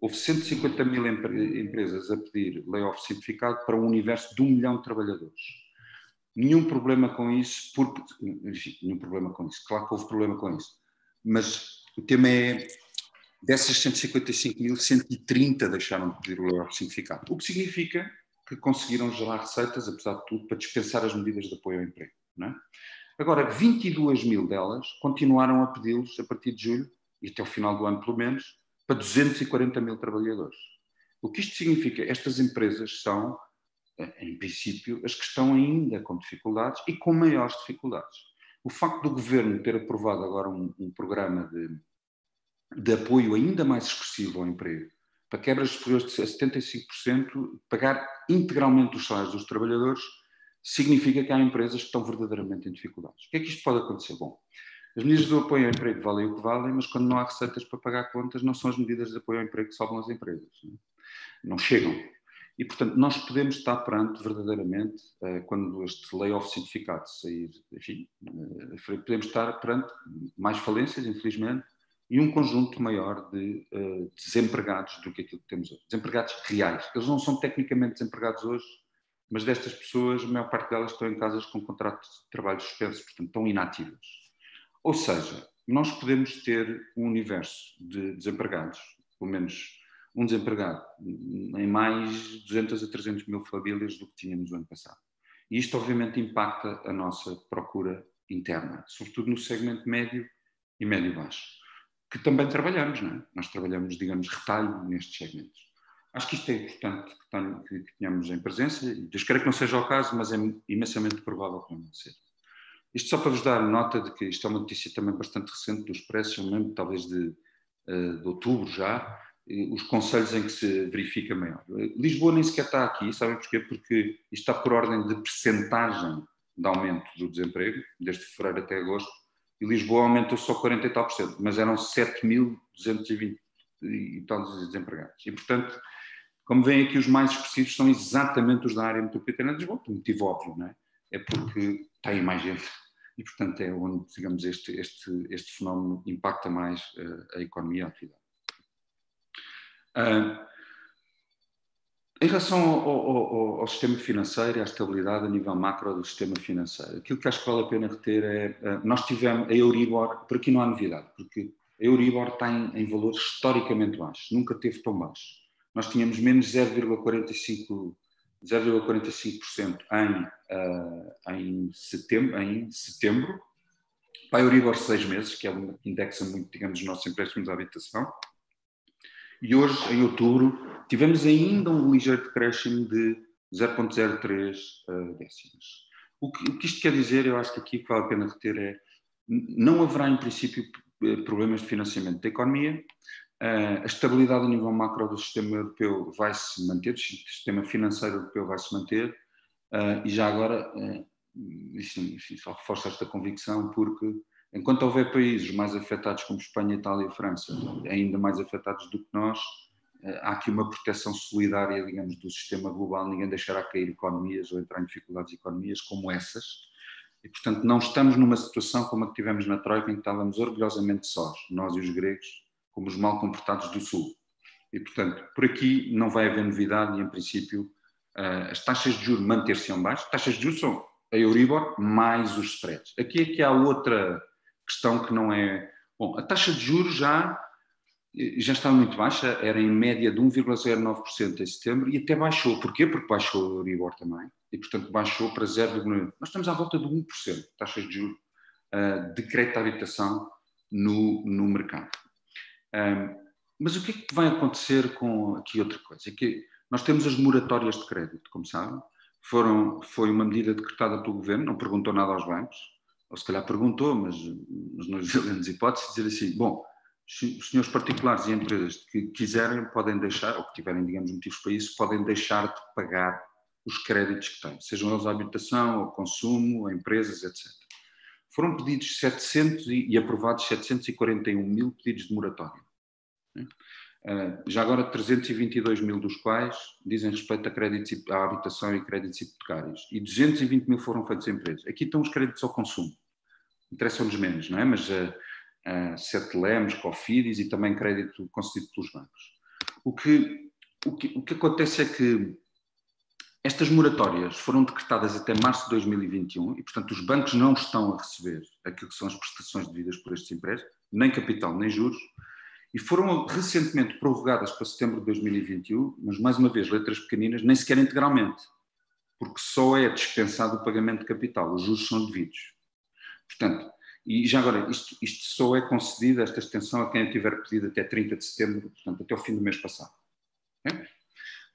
Houve 150 mil empresas a pedir layoff simplificado para um universo de 1 milhão de trabalhadores. Nenhum problema com isso, enfim, nenhum problema com isso. Claro que houve problema com isso. Mas o tema é, dessas 155 mil, 130 deixaram de pedir o layoff simplificado. O que significa que conseguiram gerar receitas, apesar de tudo, para dispensar as medidas de apoio ao emprego. Não é? Agora, 22 mil delas continuaram a pedi-los a partir de julho, e até o final do ano pelo menos, para 240 mil trabalhadores. O que isto significa? Estas empresas são, em princípio, as que estão ainda com dificuldades e com maiores dificuldades. O facto do governo ter aprovado agora um programa de apoio ainda mais expressivo ao emprego, para quebras superiores de 75%, pagar integralmente os salários dos trabalhadores, significa que há empresas que estão verdadeiramente em dificuldades. O que é que isto pode acontecer? Bom, as medidas de apoio ao emprego valem o que valem, mas quando não há receitas para pagar contas, não são as medidas de apoio ao emprego que salvam as empresas. Não chegam. E, portanto, nós podemos estar perante, verdadeiramente, quando este layoff simplificado sair, enfim, podemos estar perante mais falências, infelizmente, e um conjunto maior de desempregados do que aquilo que temos hoje. Desempregados reais. Eles não são tecnicamente desempregados hoje, mas destas pessoas, a maior parte delas estão em casas com contratos de trabalho suspensos, portanto, estão inativas. Ou seja, nós podemos ter um universo de desempregados, pelo menos um desempregado, em mais 200 a 300 mil famílias do que tínhamos no ano passado. E isto, obviamente, impacta a nossa procura interna, sobretudo no segmento médio e médio-baixo, que também trabalhamos, não é? Nós trabalhamos, digamos, retalho nestes segmentos. Acho que isto é importante que tenhamos em presença, e Deus queira que não seja o caso, mas é imensamente provável que não seja. Isto só para vos dar nota de que isto é uma notícia também bastante recente dos preços, eu lembro talvez de outubro já, os concelhos em que se verifica maior. Lisboa nem sequer está aqui, sabem porquê? Porque isto está por ordem de percentagem de aumento do desemprego, desde fevereiro até agosto, e Lisboa aumentou só 40 e tal por cento, mas eram 7.220 e tal desempregados. E, portanto, como veem aqui, os mais expressivos são exatamente os da área metropolitana de Lisboa, por um motivo óbvio, não é? É porque tem mais gente. E, portanto, é onde, digamos, este fenómeno impacta mais a economia e a atividade. Em relação ao sistema financeiro e à estabilidade a nível macro do sistema financeiro, aquilo que acho que vale a pena reter é, nós tivemos a Euribor, por aqui não há novidade, porque a Euribor está em valores historicamente baixos, nunca teve tão baixo. Nós tínhamos menos 0,45% em setembro, para a Euribor 6 meses, que é uma que indexa muito, digamos, os nossos empréstimos à habitação. E hoje, em outubro, tivemos ainda um ligeiro decréscimo de 0,03 décimos. O que isto quer dizer, eu acho que aqui o que vale a pena reter é, não haverá em princípio problemas de financiamento da economia, a estabilidade a nível macro do sistema europeu vai se manter, o sistema financeiro europeu vai se manter, e já agora, só reforço esta convicção, porque enquanto houver países mais afetados como Espanha, Itália e França, ainda mais afetados do que nós, há aqui uma proteção solidária, digamos, do sistema global, ninguém deixará cair economias ou entrar em dificuldades de economias como essas, e portanto não estamos numa situação como a que tivemos na Troika, em que estávamos orgulhosamente sós, nós e os gregos, como os mal comportados do Sul. E portanto, por aqui não vai haver novidade e em princípio as taxas de juros manter-se-ão baixas, taxas de juros são a Euribor mais os spreads. Aqui é que há outra questão que não é... Bom, a taxa de juros já está muito baixa, era em média de 1,09% em setembro e até baixou. Porquê? Porque baixou a Euribor também e, portanto, baixou para 0,9%. Nós estamos à volta de 1% de taxas de juros de crédito à habitação no mercado. Mas o que é que vai acontecer com aqui outra coisa? É que nós temos as moratórias de crédito, como sabem. Foi uma medida decretada pelo governo, não perguntou nada aos bancos, ou se calhar perguntou, mas não lhes deu hipótese de dizer assim, bom, os senhores particulares e empresas que quiserem podem deixar, ou que tiverem, digamos, motivos para isso, podem deixar de pagar os créditos que têm, sejam eles à habitação, ao consumo, a empresas, etc. Foram pedidos 700 e aprovados 741 mil pedidos de moratória. Já agora 322 mil dos quais dizem respeito a créditos à habitação e créditos hipotecários e 220 mil foram feitos em empresas. Aqui estão os créditos ao consumo, interessam-nos menos, não é? Mas Setlemos, Cofidis e também crédito concedido pelos bancos. O que acontece é que estas moratórias foram decretadas até março de 2021 e, portanto, os bancos não estão a receber aquilo que são as prestações devidas por estes empréstimos, nem capital, nem juros, e foram recentemente prorrogadas para setembro de 2021, mas, mais uma vez, letras pequeninas, nem sequer integralmente, porque só é dispensado o pagamento de capital, os juros são devidos. Portanto, e já agora, isto só é concedido, esta extensão, a quem tiver pedido até 30 de setembro, portanto, até o fim do mês passado. Okay?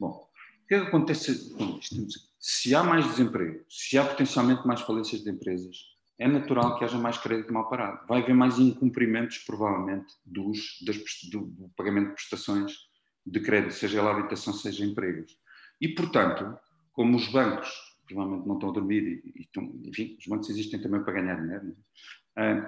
Bom, o que é que acontece com isto? Se há mais desemprego, se há potencialmente mais falências de empresas, é natural que haja mais crédito mal parado. Vai haver mais incumprimentos, provavelmente, do pagamento de prestações de crédito, seja ela habitação, seja empregos. E, portanto, como os bancos provavelmente não estão a dormir e enfim, os bancos existem também para ganhar dinheiro,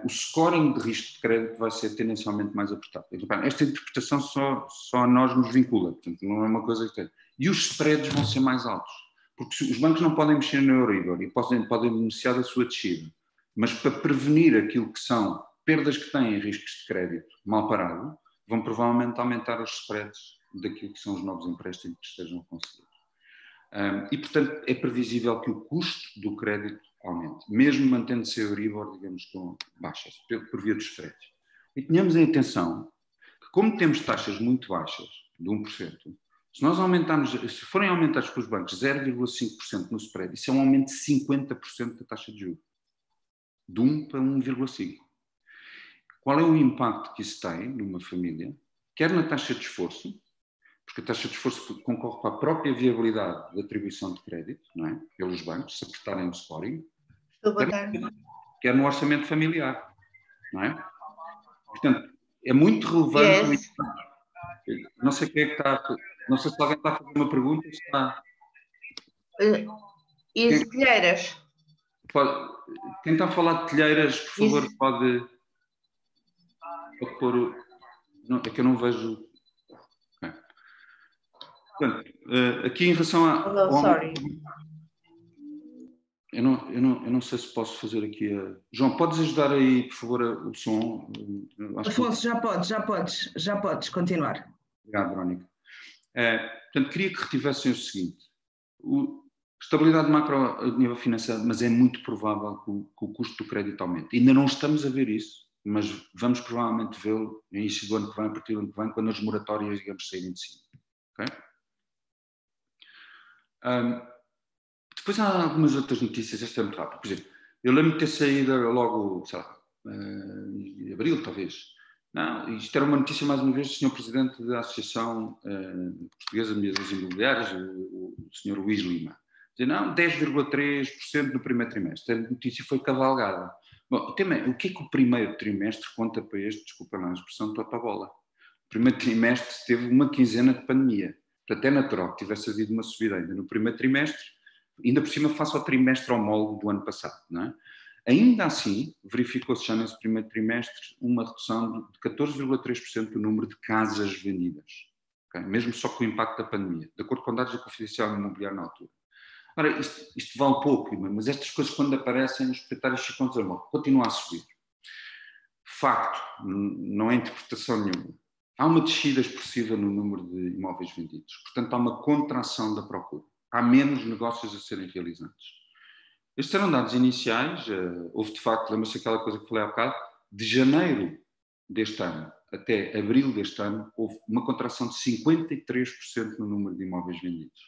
o scoring de risco de crédito vai ser tendencialmente mais apertado. Esta interpretação só a nós nos vincula, portanto, não é uma coisa que tem. E os spreads vão ser mais altos, porque os bancos não podem mexer no Euribor e podem beneficiar da sua descida. Mas para prevenir aquilo que são perdas que têm em riscos de crédito mal parado, vão provavelmente aumentar os spreads daquilo que são os novos empréstimos que estejam concedidos. E, portanto, é previsível que o custo do crédito aumente, mesmo mantendo-se a Euribor, digamos, com baixas, por via dos spreads. E tenhamos em atenção que, como temos taxas muito baixas, de 1%, se forem aumentados pelos bancos 0,5% no spread, isso é um aumento de 50% da taxa de juros. De 1 para 1,5. Qual é o impacto que isso tem numa família? Quer na taxa de esforço, porque a taxa de esforço concorre para a própria viabilidade da atribuição de crédito, não é? Pelos bancos, se apertarem o scoring, quer no orçamento familiar, não é? Portanto, é muito relevante. Yes. Não sei quem é que está. Não sei se alguém está a fazer uma pergunta. E as telheiras? Quem está a falar de telheiras, por favor, pode pôr. Não, é que eu não vejo. Okay. Portanto, aqui em relação a. Sorry. Eu não sei se posso fazer aqui a... João, podes ajudar aí, por favor, o som? Afonso, já podes continuar. Obrigado, Verónica. Portanto, queria que retivessem o seguinte. Estabilidade macro a nível financeiro, mas é muito provável que o custo do crédito aumente. Ainda não estamos a ver isso, mas vamos provavelmente vê-lo no início do ano que vem, a partir do ano que vem, quando as moratórias, digamos, saírem de cima. Okay? Depois há algumas outras notícias, esta é muito rápida. Por exemplo, eu lembro de ter saído logo, sei lá, em abril, talvez. Não, isto era uma notícia, mais uma vez, do Sr. Presidente da Associação Portuguesa de Mediações Imobiliárias, o Sr. Luís Lima. Dizer, não, 10,3% no primeiro trimestre. A notícia foi cavalgada. Bom, também, o que é que o primeiro trimestre conta para este, desculpa lá a expressão, totobola? O primeiro trimestre teve uma quinzena de pandemia. Portanto, é natural que tivesse havido uma subida ainda no primeiro trimestre, ainda por cima face ao trimestre homólogo do ano passado, não é? Ainda assim, verificou-se já nesse primeiro trimestre uma redução de 14,3% do número de casas vendidas, okay? Mesmo só com o impacto da pandemia, de acordo com dados da Confidencial Imobiliária na altura. Ora, isto vale pouco, mas estas coisas quando aparecem, os proprietários ficam a dizer, continua a subir. Facto, não é interpretação nenhuma. Há uma descida expressiva no número de imóveis vendidos, portanto há uma contração da procura. Há menos negócios a serem realizados. Estes eram dados iniciais, houve de facto, lembra-se aquela coisa que falei há bocado, de janeiro deste ano até abril deste ano, houve uma contração de 53% no número de imóveis vendidos.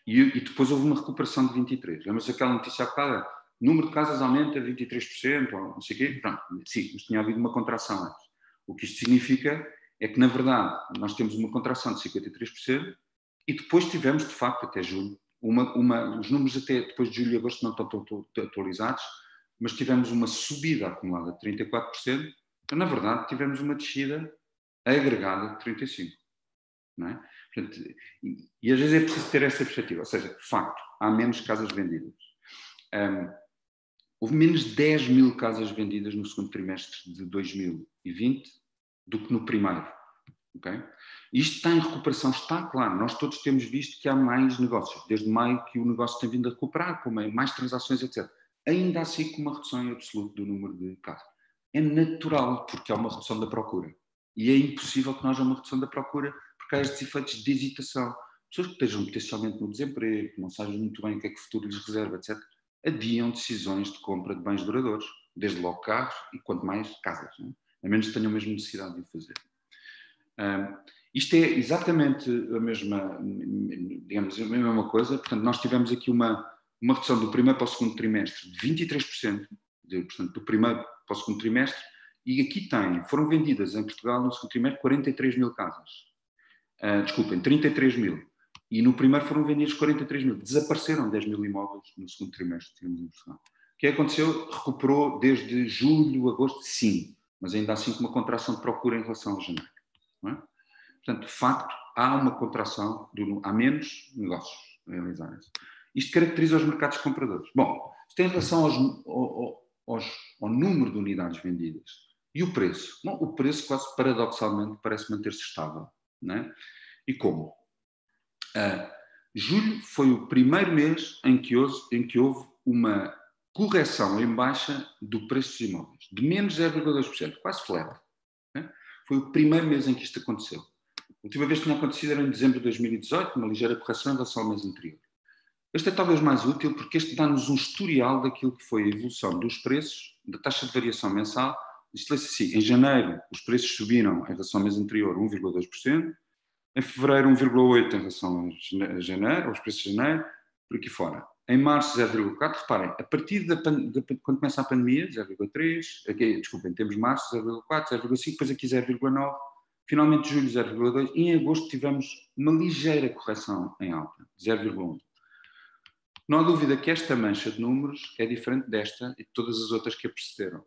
E depois houve uma recuperação de 23%. Lembra-se aquela notícia há bocado? O número de casas aumenta 23%, ou não sei o quê. Pronto, sim, mas tinha havido uma contração antes. O que isto significa é que, na verdade, nós temos uma contração de 53% e depois tivemos, de facto, até julho, os números até depois de julho e agosto não estão atualizados, mas tivemos uma subida acumulada de 34%, então, na verdade, tivemos uma descida agregada de 35%. Não é? Portanto, e às vezes é preciso ter esta perspectiva, ou seja, de facto, há menos casas vendidas. Houve menos de 10 mil casas vendidas no segundo trimestre de 2020 do que no primeiro. Okay? Isto está em recuperação, está claro, nós todos temos visto que há mais negócios, desde maio que o negócio tem vindo a recuperar, com mais transações, etc. Ainda assim com uma redução em absoluto do número de casas. É natural, porque há uma redução da procura. E é impossível que não haja uma redução da procura, porque há estes efeitos de hesitação. Pessoas que estejam potencialmente no desemprego, que não sabem muito bem o que é que o futuro lhes reserva, etc., adiam decisões de compra de bens duradouros, desde logo carros e quanto mais casas, não é? A menos que tenham mesmo necessidade de o fazer. Isto é exatamente a mesma, digamos, a mesma coisa. Portanto, nós tivemos aqui uma redução do primeiro para o segundo trimestre de 23%, portanto, do primeiro para o segundo trimestre, e aqui foram vendidas em Portugal no segundo trimestre 43 mil casas. Desculpem, 33 mil. E no primeiro foram vendidos 43 mil. Desapareceram 10 mil imóveis no segundo trimestre, digamos, em Portugal. O que aconteceu? Recuperou desde julho, agosto, sim, mas ainda assim com uma contração de procura em relação a janeiro. Não é? Portanto, de facto, há uma contração, há menos negócios a realizarem. Isto caracteriza os mercados compradores. Bom, isto em relação ao número de unidades vendidas. E o preço? Bom, o preço, quase paradoxalmente, parece manter-se estável. Não é? E como? Julho foi o primeiro mês em que houve uma correção em baixa do preço dos imóveis, de menos 0,2%, quase flat. Né? Foi o primeiro mês em que isto aconteceu. A última vez que tinha acontecido era em dezembro de 2018, uma ligeira correção em relação ao mês anterior. Este é talvez mais útil porque este dá-nos um historial daquilo que foi a evolução dos preços, da taxa de variação mensal. Isto lê-se assim, em janeiro os preços subiram em relação ao mês anterior 1,2%, em fevereiro 1,8% em relação a janeiro, aos preços de janeiro, por aqui fora. Em março 0,4%, reparem, a partir quando começa a pandemia, 0,3%, aqui, desculpem, temos março 0,4%, 0,5%, depois aqui 0,9%, finalmente julho 0,2%, e em agosto tivemos uma ligeira correção em alta, 0,1%. Não há dúvida que esta mancha de números é diferente desta e de todas as outras que a precederam.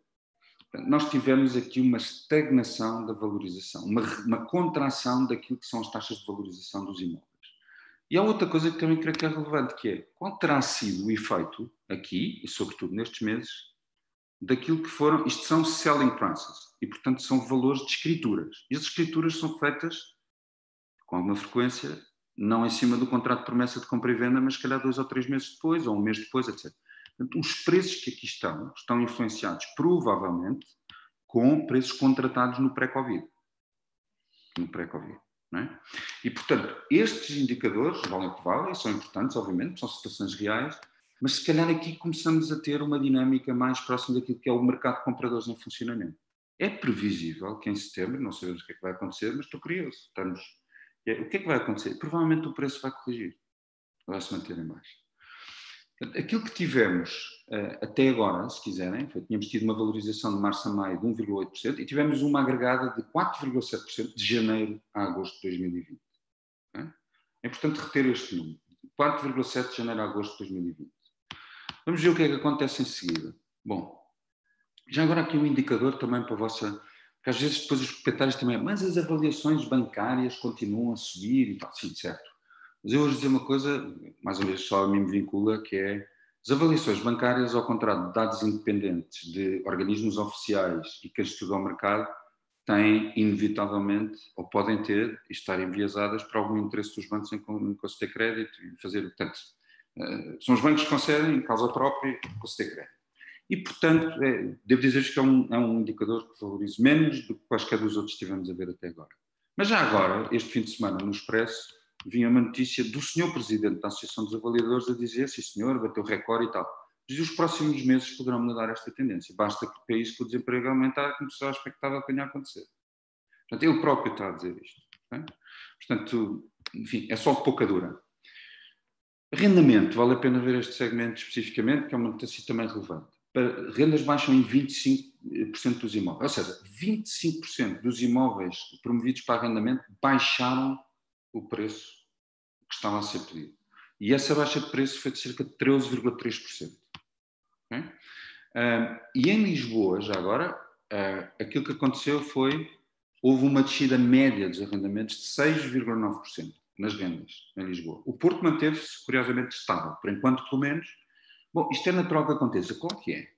Nós tivemos aqui uma estagnação da valorização, uma contração daquilo que são as taxas de valorização dos imóveis. E há outra coisa que também creio que é relevante, que é qual terá sido o efeito aqui, e sobretudo nestes meses, daquilo que foram, isto são selling prices, e portanto são valores de escrituras. E as escrituras são feitas com alguma frequência, não em cima do contrato de promessa de compra e venda, mas se calhar 2 ou 3 meses depois, ou um mês depois, etc. Portanto, os preços que aqui estão influenciados provavelmente com preços contratados no pré-Covid. Não é? E, portanto, estes indicadores valem o que valem, são importantes, obviamente, são situações reais, mas se calhar aqui começamos a ter uma dinâmica mais próxima daquilo que é o mercado de compradores em funcionamento. É previsível que em setembro, não sabemos o que é que vai acontecer, mas estou curioso. O que é que vai acontecer? Provavelmente o preço vai corrigir, vai se manter em baixo. Aquilo que tivemos até agora, se quiserem, tínhamos tido uma valorização de março a maio de 1,8% e tivemos uma agregada de 4,7% de janeiro a agosto de 2020. É importante reter este número. 4,7% de janeiro a agosto de 2020. Vamos ver o que é que acontece em seguida. Bom, já agora aqui um indicador também para a vossa... Porque às vezes depois os proprietários também... Mas as avaliações bancárias continuam a subir e tal. Sim, certo. Mas eu vou dizer uma coisa, mais uma vez só a mim me vincula, que é as avaliações bancárias, ao contrário de dados independentes de organismos oficiais e quem estuda o mercado, têm inevitavelmente, ou podem ter, e estar enviesadas para algum interesse dos bancos em conceder crédito e fazer, portanto, são os bancos que concedem em causa própria conceder crédito. E, portanto, devo dizer-vos que é um indicador que valorizo menos do que quaisquer dos outros que estivemos a ver até agora. Mas já agora, este fim de semana, no Expresso, vinha uma notícia do senhor Presidente da Associação dos Avaliadores a dizer, sim senhor, bateu recorde e tal. Mas os próximos meses poderão mudar esta tendência. Basta que o país com o desemprego aumentar, como será expectável que venha a acontecer. Portanto, ele próprio está a dizer isto. Okay? Portanto, enfim, é só pouca dura. Arrendamento, vale a pena ver este segmento especificamente, que é uma notícia também relevante. Rendas baixam em 25% dos imóveis. Ou seja, 25% dos imóveis promovidos para arrendamento baixaram o preço que estava a ser pedido. E essa baixa de preço foi de cerca de 13,3%. Okay? E em Lisboa, já agora, aquilo que aconteceu foi, houve uma descida média dos arrendamentos de 6,9% nas rendas em Lisboa. O Porto manteve-se, curiosamente, estável, por enquanto, pelo menos. Bom, isto é natural que aconteça. Qual que é?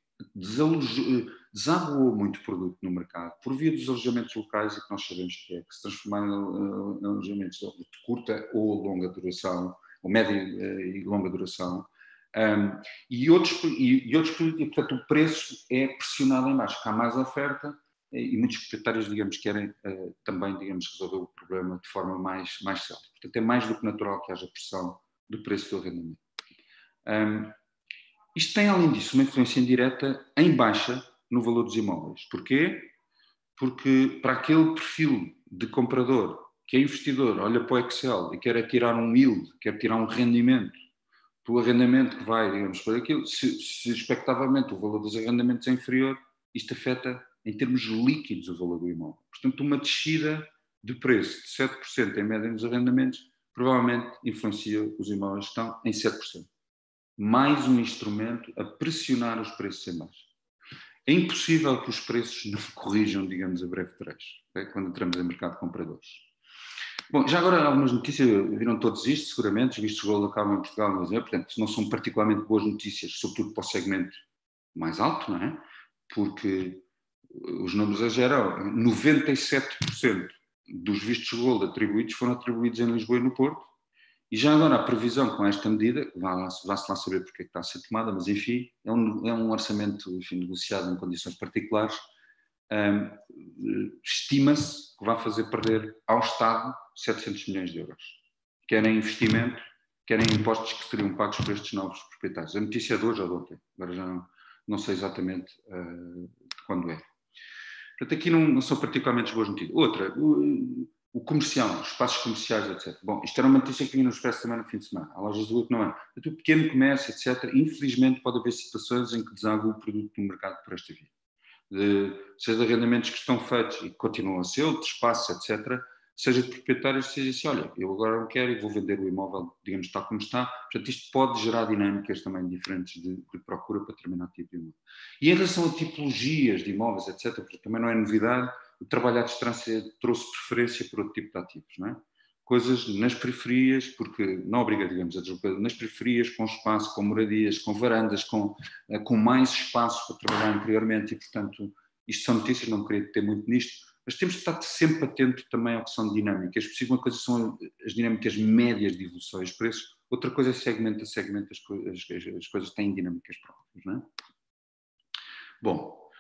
Desaguou muito produto no mercado por via dos alojamentos locais, e que nós sabemos que é, que se transformaram em alojamentos de curta ou longa duração, ou média e longa duração, e outros produtos, e portanto o preço é pressionado em baixo, porque há mais oferta e muitos proprietários, digamos, querem também, digamos, resolver o problema de forma mais célere. Portanto, é mais do que natural que haja pressão do preço do arrendamento. Isto tem, além disso, uma influência indireta em baixa no valor dos imóveis. Porquê? Porque para aquele perfil de comprador que é investidor, olha para o Excel e quer tirar um yield, quer tirar um rendimento, do arrendamento que vai, digamos, para aquilo, se expectavelmente o valor dos arrendamentos é inferior, isto afeta, em termos líquidos, o valor do imóvel. Portanto, uma descida de preço de 7% em média nos arrendamentos provavelmente influencia os imóveis que estão em 7%. Mais um instrumento a pressionar os preços em baixo. É impossível que os preços não corrijam, digamos, a breve trecho, quando entramos em mercado de compradores. Bom, já agora algumas notícias, viram todos isto, seguramente, os vistos de gold acabam em Portugal, mas portanto, não são particularmente boas notícias, sobretudo para o segmento mais alto, não é? Porque os números exageram, 97% dos vistos de gold atribuídos foram atribuídos em Lisboa e no Porto, e já agora a previsão com esta medida, vá-se lá saber porque é que está a ser tomada, mas enfim, é um orçamento, enfim, negociado em condições particulares, estima-se que vai fazer perder ao Estado 700 milhões de euros. Quer em investimento, quer em impostos que seriam pagos por estes novos proprietários. A notícia é de hoje ou de ontem, agora já não sei exatamente de quando é. Portanto, aqui não são particularmente boas notícias. Outra, o comercial, os espaços comerciais, etc. Bom, isto era uma notícia que vinha no Expresso também no fim de semana. Há lojas de luto, não é? Portanto, o pequeno comércio, etc. Infelizmente pode haver situações em que desagua o produto no mercado por esta via. Seja de arrendamentos que estão feitos e que continuam a ser, de espaço, etc., seja de proprietários que seja assim, olha, eu agora não quero e vou vender o imóvel, digamos, tal como está. Portanto, isto pode gerar dinâmicas também diferentes de procura para determinado tipo de imóvel. E em relação a tipologias de imóveis, etc., porque também não é novidade, o trabalho à distância trouxe preferência por outro tipo de ativos, não é? Coisas nas periferias, porque não obriga, digamos, a deslocamento, nas periferias, com espaço, com moradias, com varandas, com mais espaço para trabalhar interiormente e, portanto, isto são notícias, não queria ter muito nisto, mas temos de estar sempre atento também ao que são dinâmicas. Uma coisa são as dinâmicas médias de evolução dos preços, outra coisa é segmento a segmento, as coisas têm dinâmicas próprias, não é? Bom,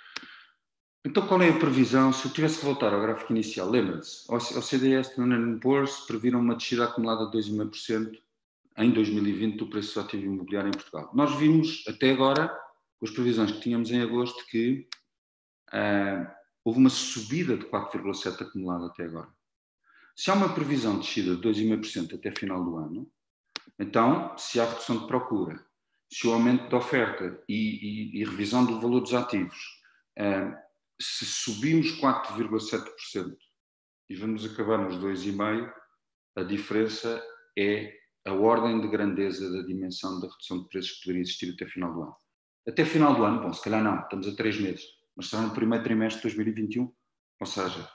Então, qual é a previsão? Se eu tivesse que voltar ao gráfico inicial, lembra-se, ao CDS e Standard & Poor's previram uma descida acumulada de 2,5% em 2020 do preço do ativo imobiliário em Portugal. Nós vimos, até agora, com as previsões que tínhamos em agosto, que houve uma subida de 4,7% acumulada até agora. Se há uma previsão de descida de 2,5% até final do ano, então, se há redução de procura, se o aumento da oferta e revisão do valor dos ativos, se subimos 4,7% e vamos acabar nos 2,5%, a diferença é a ordem de grandeza da dimensão da redução de preços que poderia existir até final do ano. Até final do ano, bom, se calhar não, estamos a 3 meses, mas será no primeiro trimestre de 2021, ou seja,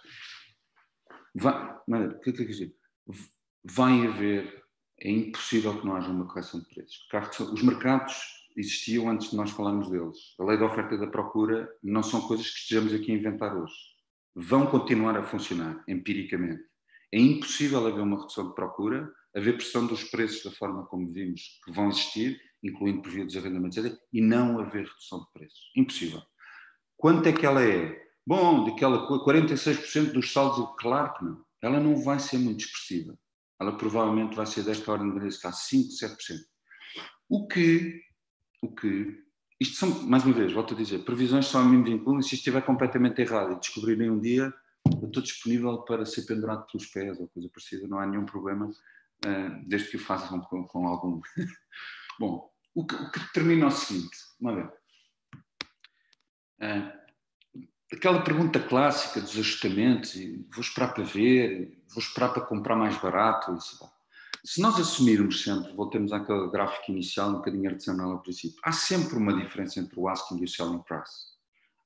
vai haver, é impossível que não haja uma correção de preços. Os mercados existiam antes de nós falarmos deles. A lei da oferta e da procura não são coisas que estejamos aqui a inventar hoje. Vão continuar a funcionar empiricamente. É impossível haver uma redução de procura, haver pressão dos preços da forma como vimos que vão existir, incluindo por via dos arrendamentos, etc., e não haver redução de preços. Impossível. Quanto é que ela é? Bom, daquela 46% dos saldos, claro que não. Ela não vai ser muito expressiva. Ela provavelmente vai ser desta ordem de grandeza, 5, 7%. O que, isto são, mais uma vez, volto a dizer, previsões só a mim me vinculam, e se isto estiver completamente errado e descobrirem um dia, eu estou disponível para ser pendurado pelos pés ou coisa parecida, não há nenhum problema, desde que o façam com algum... Bom, o que determina o seguinte, vamos ver. Aquela pergunta clássica dos ajustamentos, vou esperar para ver, vou esperar para comprar mais barato, isso. Se nós assumirmos sempre, voltemos àquele gráfico inicial, um bocadinho artesanal ao princípio, há sempre uma diferença entre o asking e o selling price.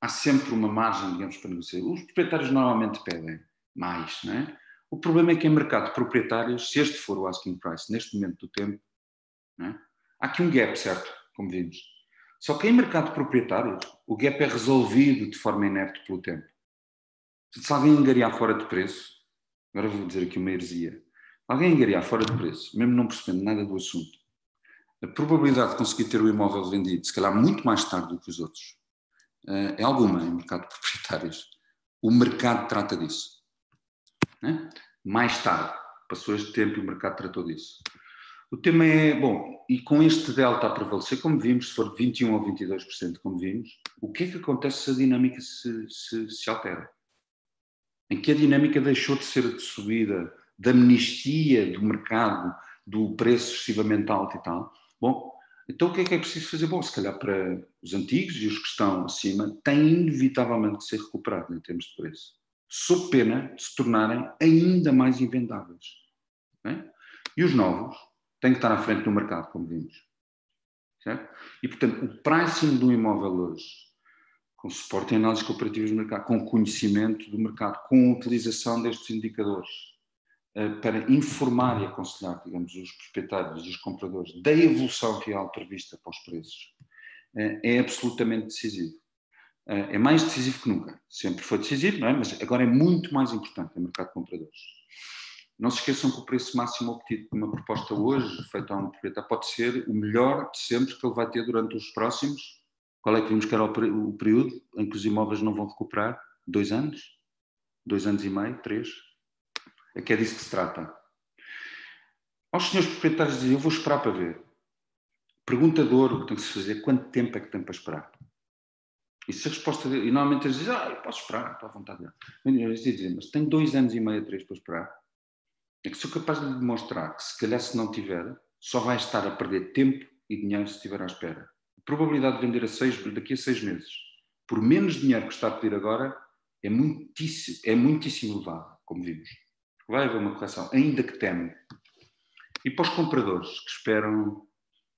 Há sempre uma margem, digamos, para negociar. Os proprietários normalmente pedem mais, não é? O problema é que em mercado de proprietários, se este for o asking price neste momento do tempo, não é? Há aqui um gap, certo? Como vimos. Só que em mercado de proprietários, o gap é resolvido de forma inerte pelo tempo. Se alguém angariar fora de preço, agora vou dizer aqui uma heresia, alguém angariar fora de preço, mesmo não percebendo nada do assunto, a probabilidade de conseguir ter o imóvel vendido, se calhar muito mais tarde do que os outros, é alguma em mercado de proprietários. O mercado trata disso. Né? Mais tarde, passou este tempo e o mercado tratou disso. O tema é, bom, e com este delta a prevalecer, como vimos, se for de 21% ou 22%, como vimos, o que é que acontece se a dinâmica se altera? Em que a dinâmica deixou de ser de subida, de amnistia do mercado, do preço excessivamente alto e tal. Bom, então o que é preciso fazer? Bom, se calhar para os antigos e os que estão acima, têm inevitavelmente de ser recuperados em termos de preço, sob pena de se tornarem ainda mais invendáveis. Né? E os novos têm que estar à frente do mercado, como vimos. Certo? E, portanto, o pricing do imóvel hoje, com suporte em análises comparativas do mercado, com conhecimento do mercado, com a utilização destes indicadores, para informar e aconselhar, digamos, os proprietários e os compradores da evolução real prevista para os preços, é absolutamente decisivo. É mais decisivo que nunca. Sempre foi decisivo, não é? Mas agora é muito mais importante no mercado de compradores. Não se esqueçam que o preço máximo obtido por uma proposta hoje, feita a um proprietário, pode ser o melhor de sempre que ele vai ter durante os próximos. Qual é que vimos que era o período em que os imóveis não vão recuperar? 2 anos? 2 anos e meio? 3? É que é disso que se trata. Aos senhores proprietários dizem, eu vou esperar para ver. Pergunta de ouro que tem que se fazer, quanto tempo é que tem para esperar? E se a resposta... E normalmente eles dizem, eu posso esperar, estou à vontade. Eles dizem, mas tenho 2 anos e meio, 3 para esperar. É que sou capaz de lhe demonstrar que se calhar se não tiver, só vai estar a perder tempo e dinheiro se estiver à espera. A probabilidade de vender daqui a 6 meses, por menos dinheiro que está a pedir agora, é muitíssimo elevada, como vimos. Vai haver uma correção, ainda que teme. E para os compradores que esperam,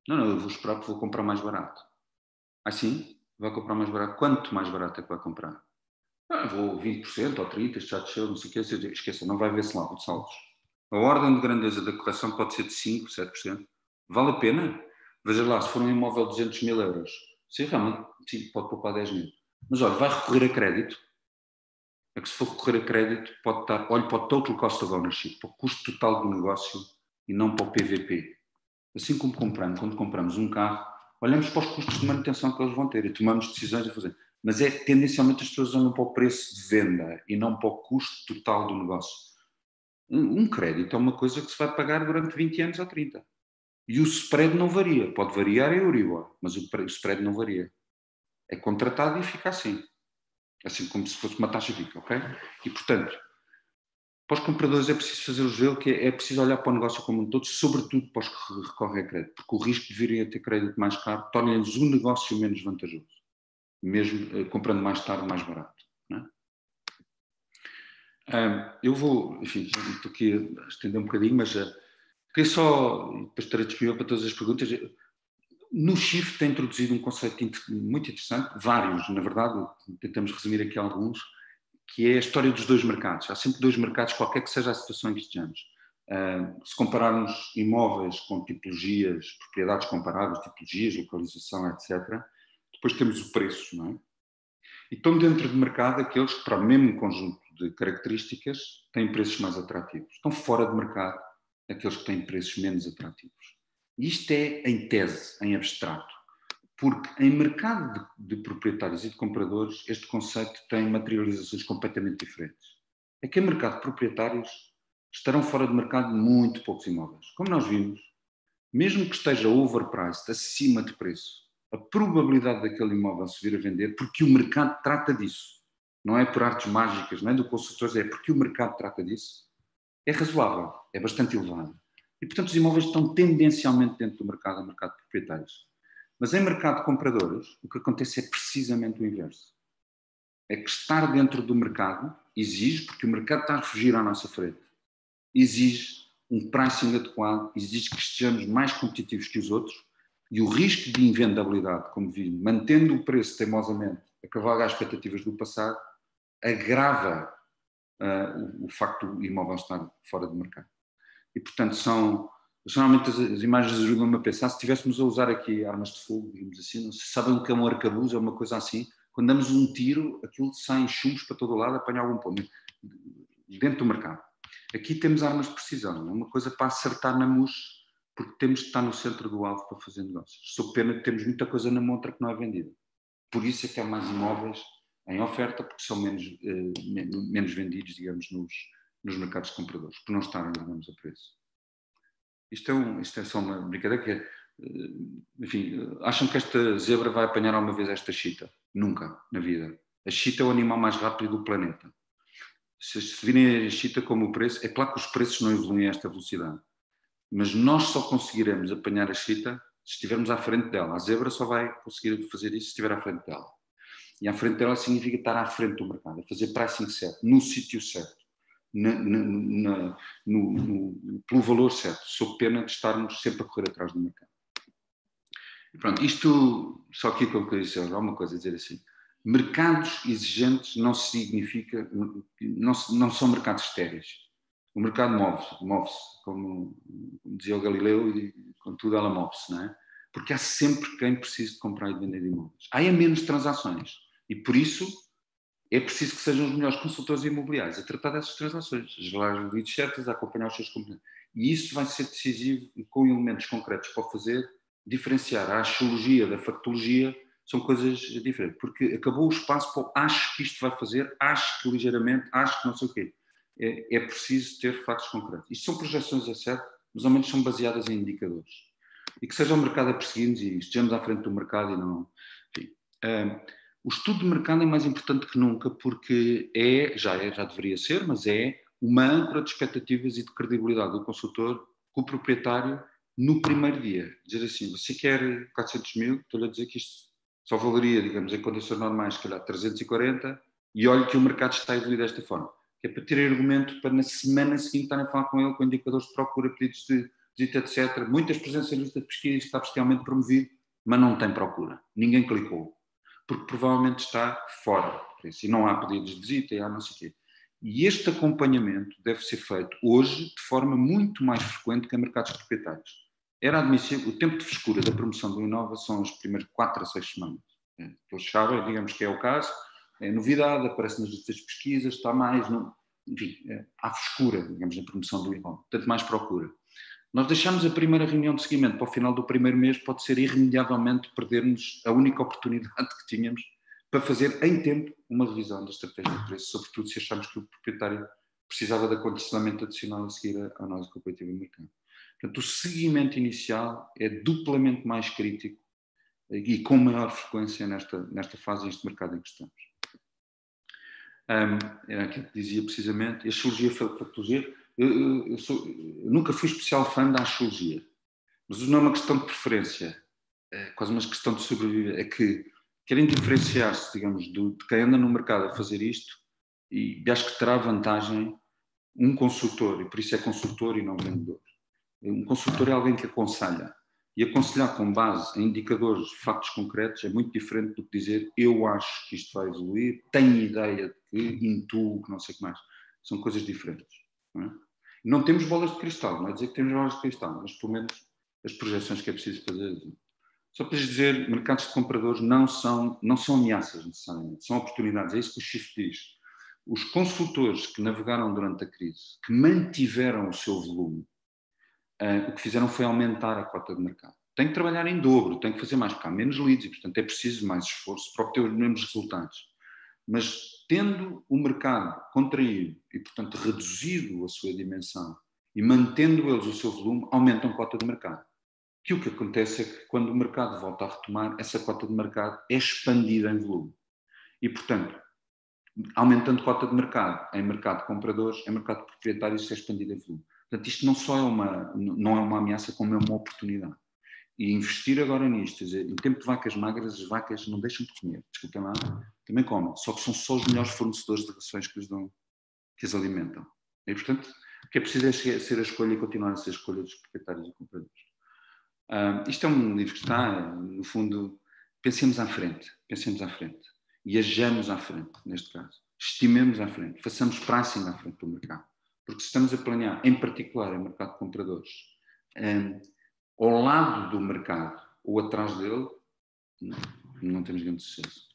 não, eu vou esperar porque vou comprar mais barato. Assim, vai comprar mais barato. Quanto mais barato é que vai comprar? Vou 20% ou 30%, já desceu, não sei o que, esqueça, não vai haver saldos. A ordem de grandeza da correção pode ser de 5%, 7%. Vale a pena? Veja lá, se for um imóvel de 200 mil euros, sim, realmente, sim, pode poupar 10 mil. Mas olha, vai recorrer a crédito. É que se for recorrer a crédito, pode estar, olhe para o total cost of ownership, para o custo total do negócio e não para o PVP. Assim como quando compramos um carro, olhamos para os custos de manutenção que eles vão ter e tomamos decisões a fazer. mas é tendencialmente as pessoas olham para o preço de venda e não para o custo total do negócio. Um crédito é uma coisa que se vai pagar durante 20 anos ou 30. E o spread não varia. Pode variar em Euribor, mas o spread não varia. É contratado e fica assim. Assim como se fosse uma taxa fixa, ok? E, portanto, para os compradores é preciso fazer o gelo, que é preciso olhar para o negócio como um todo, sobretudo para os que recorrem a crédito, porque o risco de virem a ter crédito mais caro torna-lhes o negócio menos vantajoso, mesmo comprando mais tarde, mais barato. Não é? Eu vou, enfim, estou aqui a estender um bocadinho, mas queria só, depois estarei disponível para todas as perguntas. No Shift tem introduzido um conceito muito interessante, vários, na verdade, tentamos resumir aqui alguns, que é a história dos dois mercados. Há sempre dois mercados, qualquer que seja a situação em que estejamos. Se compararmos imóveis com tipologias, propriedades comparáveis, tipologias, localização, etc., depois temos o preço, não é? E estão dentro do mercado aqueles que, para o mesmo conjunto de características, têm preços mais atrativos. Estão fora do mercado aqueles que têm preços menos atrativos. E isto é em tese, em abstrato. Porque em mercado de proprietários e de compradores, este conceito tem materializações completamente diferentes. É que em mercado de proprietários estarão fora do mercado muito poucos imóveis. Como nós vimos, mesmo que esteja overpriced, acima de preço, a probabilidade daquele imóvel se vir a vender, porque o mercado trata disso, não é por artes mágicas, não é do consultor, é porque o mercado trata disso, é razoável, é bastante elevado. E, portanto, os imóveis estão tendencialmente dentro do mercado de proprietários. Mas em mercado de compradores, o que acontece é precisamente o inverso. É que estar dentro do mercado exige, porque o mercado está a fugir à nossa frente, exige um pricing adequado, exige que estejamos mais competitivos que os outros, e o risco de invendabilidade, como vimos, mantendo o preço teimosamente a cavalgar as expectativas do passado, agrava o facto do imóvel estar fora do mercado. E, portanto, geralmente as imagens ajudam-me a pensar, se estivéssemos a usar aqui armas de fogo, digamos assim, não se sabem o que é um arcabuz, é uma coisa assim, quando damos um tiro, aquilo sai em chumbos para todo o lado, apanha algum ponto, dentro do mercado. Aqui temos armas de precisão, é uma coisa para acertar na mousse, porque temos de estar no centro do alvo para fazer negócios. Sob pena que temos muita coisa na montra que não é vendida. Por isso é que há mais imóveis em oferta, porque são menos vendidos, digamos, nos mercados de compradores, por não estarem, digamos, a preço. Isto é só uma brincadeira que é, enfim, acham que esta zebra vai apanhar alguma vez esta chita? Nunca, na vida. A chita é o animal mais rápido do planeta. Se virem a chita como o preço, é claro que os preços não evoluem a esta velocidade, mas nós só conseguiremos apanhar a chita se estivermos à frente dela. A zebra só vai conseguir fazer isso se estiver à frente dela. E à frente dela significa estar à frente do mercado, a fazer pricing certo, no sítio certo. Pelo valor certo, sob pena de estarmos sempre a correr atrás do mercado. E pronto, isto, só aqui como que eu disse, há uma coisa a dizer assim, mercados exigentes não significa, não são mercados estéreis. O mercado move-se, como dizia o Galileu, e contudo ela move-se, não é? Porque há sempre quem precise de comprar e de vender imóveis. Há menos transações e por isso é preciso que sejam os melhores consultores imobiliários a tratar dessas transações, a gerar as leads certas, a acompanhar os seus componentes. E isso vai ser decisivo e com elementos concretos para fazer, diferenciar a axiologia da factologia, são coisas diferentes. Porque acabou o espaço para o acho que isto vai fazer, acho que ligeiramente, acho que não sei o quê. É preciso ter fatos concretos. Isto são projeções a certo, mas ao menos são baseadas em indicadores. E que seja o mercado a perseguir-nos e estejamos à frente do mercado e não... Enfim, o estudo de mercado é mais importante que nunca porque já deveria ser, mas é uma âncora de expectativas e de credibilidade do consultor com o proprietário no primeiro dia. Dizer assim, você quer 400 mil, estou-lhe a dizer que isto só valeria, digamos, em condições normais, se calhar 340, e olhe que o mercado está a evoluir desta forma. Que é para ter argumento para na semana seguinte estarem a falar com ele, com indicadores de procura, pedidos de visita, etc. Muitas presenças em lista de pesquisa, está bestialmente promovido, mas não tem procura. Ninguém clicou. Porque provavelmente está fora. E não há pedidos de visita, e há não sei o quê. E este acompanhamento deve ser feito hoje de forma muito mais frequente que em mercados proprietários. Era admissível, o tempo de frescura da promoção do Inova são as primeiras 4 a 6 semanas. Todos sabem, digamos que é o caso, é novidade, aparece nas listas de pesquisas, está mais, enfim, há frescura, digamos, na promoção do Inova, tanto mais procura. Nós deixamos a primeira reunião de seguimento para o final do primeiro mês, pode ser irremediavelmente perdermos a única oportunidade que tínhamos para fazer em tempo uma revisão da estratégia de preço, sobretudo se acharmos que o proprietário precisava de acondicionamento adicional a seguir à análise comparativa do mercado. Portanto, o seguimento inicial é duplamente mais crítico e com maior frequência nesta fase deste mercado em que estamos. Era aquilo que dizia precisamente, a axiologia factologia. Eu nunca fui especial fã da axiologia, mas não é uma questão de preferência, é quase uma questão de sobreviver. É que querem diferenciar-se, digamos, de quem anda no mercado a fazer isto, e acho que terá vantagem um consultor, e por isso é consultor e não vendedor. Um consultor é alguém que aconselha. E aconselhar com base em indicadores, factos concretos, é muito diferente do que dizer eu acho que isto vai evoluir, tenho ideia de que, intuo, que não sei o que mais. São coisas diferentes. Não é? Não temos bolas de cristal, não é dizer que temos bolas de cristal, mas pelo menos as projeções que é preciso fazer. Só para dizer, mercados de compradores não são ameaças necessariamente, são oportunidades. É isso que o Shift diz. Os consultores que navegaram durante a crise, que mantiveram o seu volume, o que fizeram foi aumentar a cota de mercado. Tem que trabalhar em dobro, tem que fazer mais, porque há menos leads e, portanto, é preciso mais esforço para obter os mesmos resultados. Mas tendo o mercado contraído e, portanto, reduzido a sua dimensão e mantendo eles o seu volume, aumentam a cota de mercado. Que o que acontece é que quando o mercado volta a retomar, essa cota de mercado é expandida em volume. E, portanto, aumentando cota de mercado em mercado de compradores, em mercado de proprietários, isso é expandido em volume. Portanto, isto não só não é uma ameaça, como é uma oportunidade. E investir agora nisto, quer dizer, em tempo de vacas magras, as vacas não deixam de comer, desculpem lá, também comem, só que são só os melhores fornecedores de rações que as alimentam. E, portanto, o que é preciso é ser a escolha e continuar a ser a escolha dos proprietários e compradores. Isto é um livro que está, no fundo, pensemos à frente e ajamos à frente, neste caso. Estimemos à frente, façamos pricing à frente do mercado. Porque se estamos a planear, em particular, em mercado de compradores, ao lado do mercado ou atrás dele, não temos grande sucesso.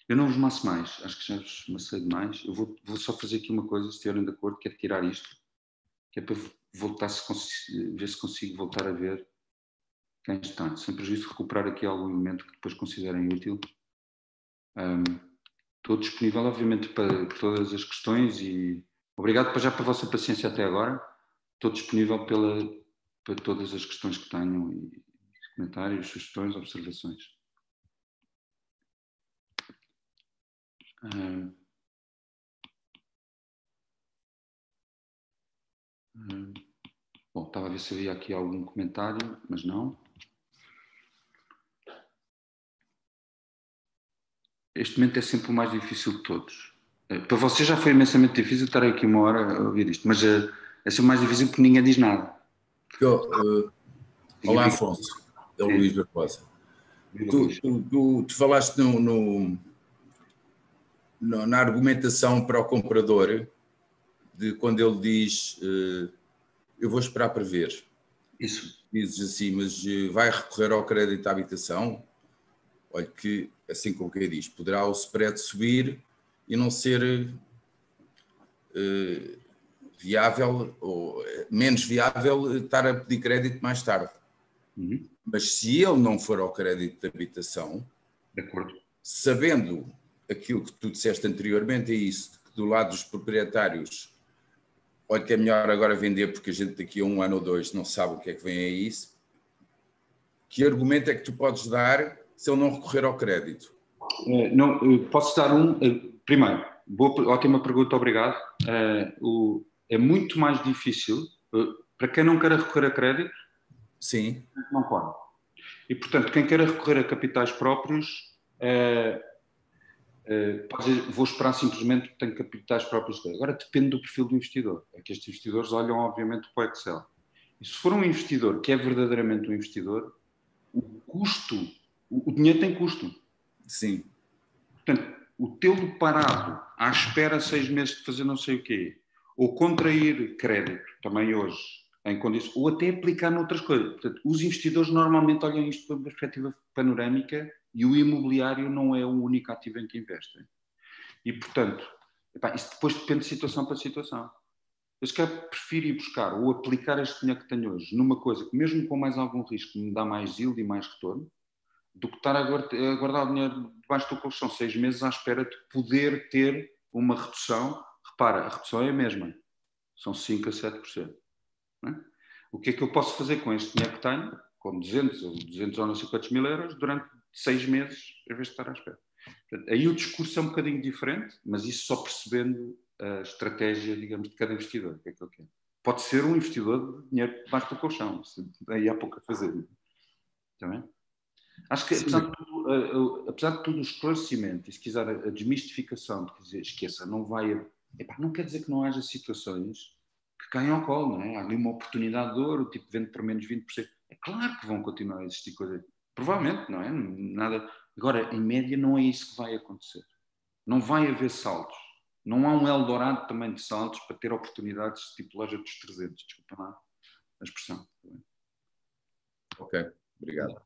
Eu não vos maço mais, acho que já vos macei demais. Eu vou só fazer aqui uma coisa, se estiverem de acordo, que é tirar isto, que é para voltar, ver se consigo voltar a ver quem está, sem prejuízo de recuperar aqui algum elemento que depois considerem útil. Estou disponível, obviamente, para todas as questões e obrigado já pela vossa paciência até agora. Estou disponível para todas as questões que tenham e comentários, sugestões, observações. Bom, estava a ver se havia aqui algum comentário, mas não. Este momento é sempre o mais difícil de todos. Para vocês já foi imensamente difícil estar aqui uma hora a ouvir isto, mas é sempre o mais difícil porque ninguém diz nada. Olá, Afonso. É o Luís Barbosa. Tu falaste na argumentação para o comprador, de quando ele diz eu vou esperar para ver. Isso. Dizes assim, mas vai recorrer ao crédito à habitação? Olha que, assim como quem diz, poderá o spread subir e não ser viável ou menos viável estar a pedir crédito mais tarde. Uhum. Mas se ele não for ao crédito de habitação, de acordo, sabendo aquilo que tu disseste anteriormente, é isso, que do lado dos proprietários, olha que é melhor agora vender porque a gente daqui a 1 ano ou 2 não sabe o que é que vem a isso. Que argumento é que tu podes dar se ele não recorrer ao crédito? Não, posso dar primeiro, ótima pergunta, obrigado. É muito mais difícil, para quem não quer recorrer a crédito, sim, não pode. E, portanto, quem quer recorrer a capitais próprios, pode dizer, vou esperar simplesmente porque tenho capitais próprios. Agora depende do perfil do investidor. É que estes investidores olham, obviamente, para o Excel. E se for um investidor que é verdadeiramente um investidor, o custo, o dinheiro tem custo. Sim. Portanto, o tê-lo parado à espera 6 meses de fazer não sei o quê, ou contrair crédito, também hoje, em condições, ou até aplicar noutras coisas. Portanto, os investidores normalmente olham isto por uma perspectiva panorâmica e o imobiliário não é o único ativo em que investem. E, portanto, isso depois depende de situação para situação. Eu se calhar prefiro ir buscar ou aplicar este dinheiro que tenho hoje numa coisa que, mesmo com mais algum risco, me dá mais yield e mais retorno, do que estar a guardar o dinheiro debaixo do colchão 6 meses à espera de poder ter uma redução. Repara, a redução é a mesma, são 5% a 7%. Não é? O que é que eu posso fazer com este dinheiro que tenho, com 200 ou não sei quantos mil euros, durante 6 meses, em vez de estar à espera? Portanto, aí o discurso é um bocadinho diferente, mas isso só percebendo a estratégia, digamos, de cada investidor. O que é que ele quer? Pode ser um investidor de dinheiro debaixo do colchão, aí há pouco a fazer. Também? Acho que, apesar de tudo o esclarecimento, e se quiser a desmistificação, de dizer, esqueça, não vai... não quer dizer que não haja situações que caem ao colo, não é? Há ali uma oportunidade de ouro, tipo, vende por menos 20%. É claro que vão continuar a existir coisas. Provavelmente, não é? Nada... Agora, em média, não é isso que vai acontecer. Não vai haver saltos. Não há um Eldorado também de saltos para ter oportunidades tipo loja dos 300. Desculpa lá a expressão. Ok, obrigado.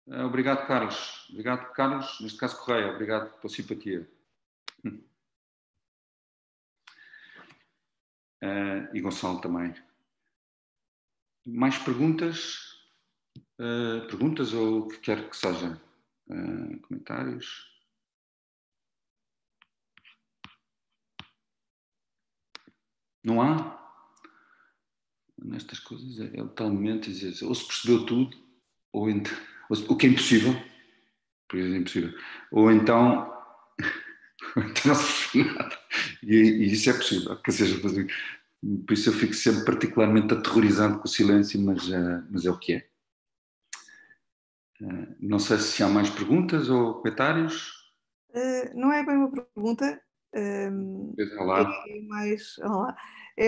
Obrigado, Carlos. Obrigado, Carlos. Neste caso, Correia. Obrigado pela simpatia. E Gonçalo também. Mais perguntas? Perguntas ou o que quer que seja? Comentários? Não há? Nestas coisas é o tal momento de dizer, ou se percebeu tudo, ou o que é impossível, por exemplo, é impossível, ou então não se percebeu nada. E isso é possível, que seja, por isso eu fico sempre particularmente aterrorizado com o silêncio, mas é o que é. Não sei se há mais perguntas ou comentários. Não é bem uma pergunta, é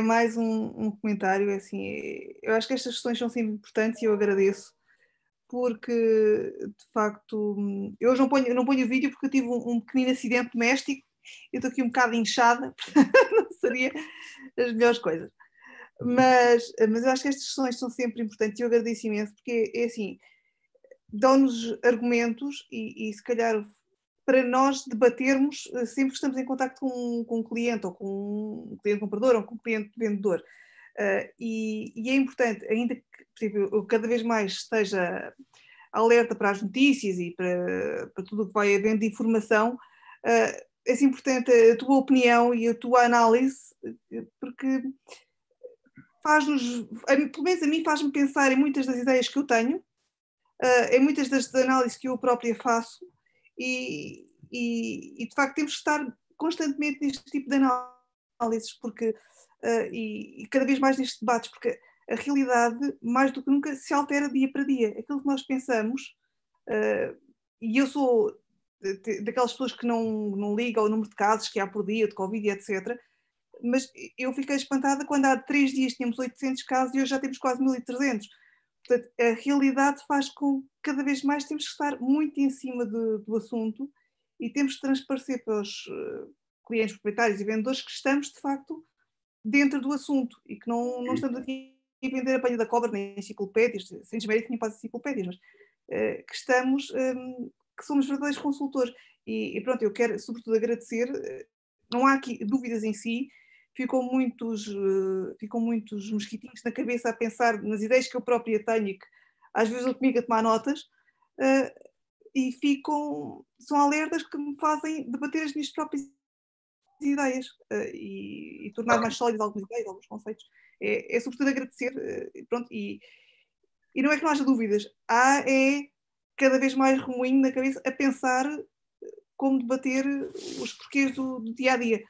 mais um comentário. Assim, eu acho que estas questões são sempre importantes e eu agradeço, porque de facto eu hoje não ponho vídeo porque eu tive um pequenino acidente doméstico, eu estou aqui um bocado inchada, portanto não seria as melhores coisas. Mas eu acho que estas questões são sempre importantes e eu agradeço imenso, porque é assim, dão-nos argumentos e se calhar para nós debatermos sempre que estamos em contacto com um cliente, ou com um cliente comprador, ou com um cliente vendedor. E é importante, ainda que, por exemplo, eu cada vez mais esteja alerta para as notícias e para tudo o que vai havendo de informação, é importante a tua opinião e a tua análise, porque faz-nos, pelo menos a mim, faz-me pensar em muitas das ideias que eu tenho, em muitas das análises que eu própria faço, e de facto temos que estar constantemente neste tipo de análises, porque, e cada vez mais nestes debates, porque a realidade, mais do que nunca, se altera dia para dia. Aquilo que nós pensamos, e eu sou daquelas pessoas que não ligam ao número de casos que há por dia, de Covid, etc., mas eu fiquei espantada quando há 3 dias tínhamos 800 casos e hoje já temos quase 1300. Portanto, a realidade faz com que cada vez mais temos que estar muito em cima do assunto e temos que transparecer para os clientes, proprietários e vendedores que estamos, de facto, dentro do assunto e que não estamos aqui a vender a palha da cobra, nem enciclopédias, sem desmérito nem para as enciclopédias, mas que estamos, que somos verdadeiros consultores. E pronto, eu quero sobretudo agradecer, não há aqui dúvidas em si, ficam muitos mosquitinhos na cabeça a pensar nas ideias que eu própria tenho e que às vezes eu comigo a tomar notas, e são alertas que me fazem debater as minhas próprias ideias e tornar mais sólidas algumas ideias, alguns conceitos. É sobretudo agradecer, pronto, e não é que não haja dúvidas, é cada vez mais remoinho na cabeça a pensar como debater os porquês do dia a dia.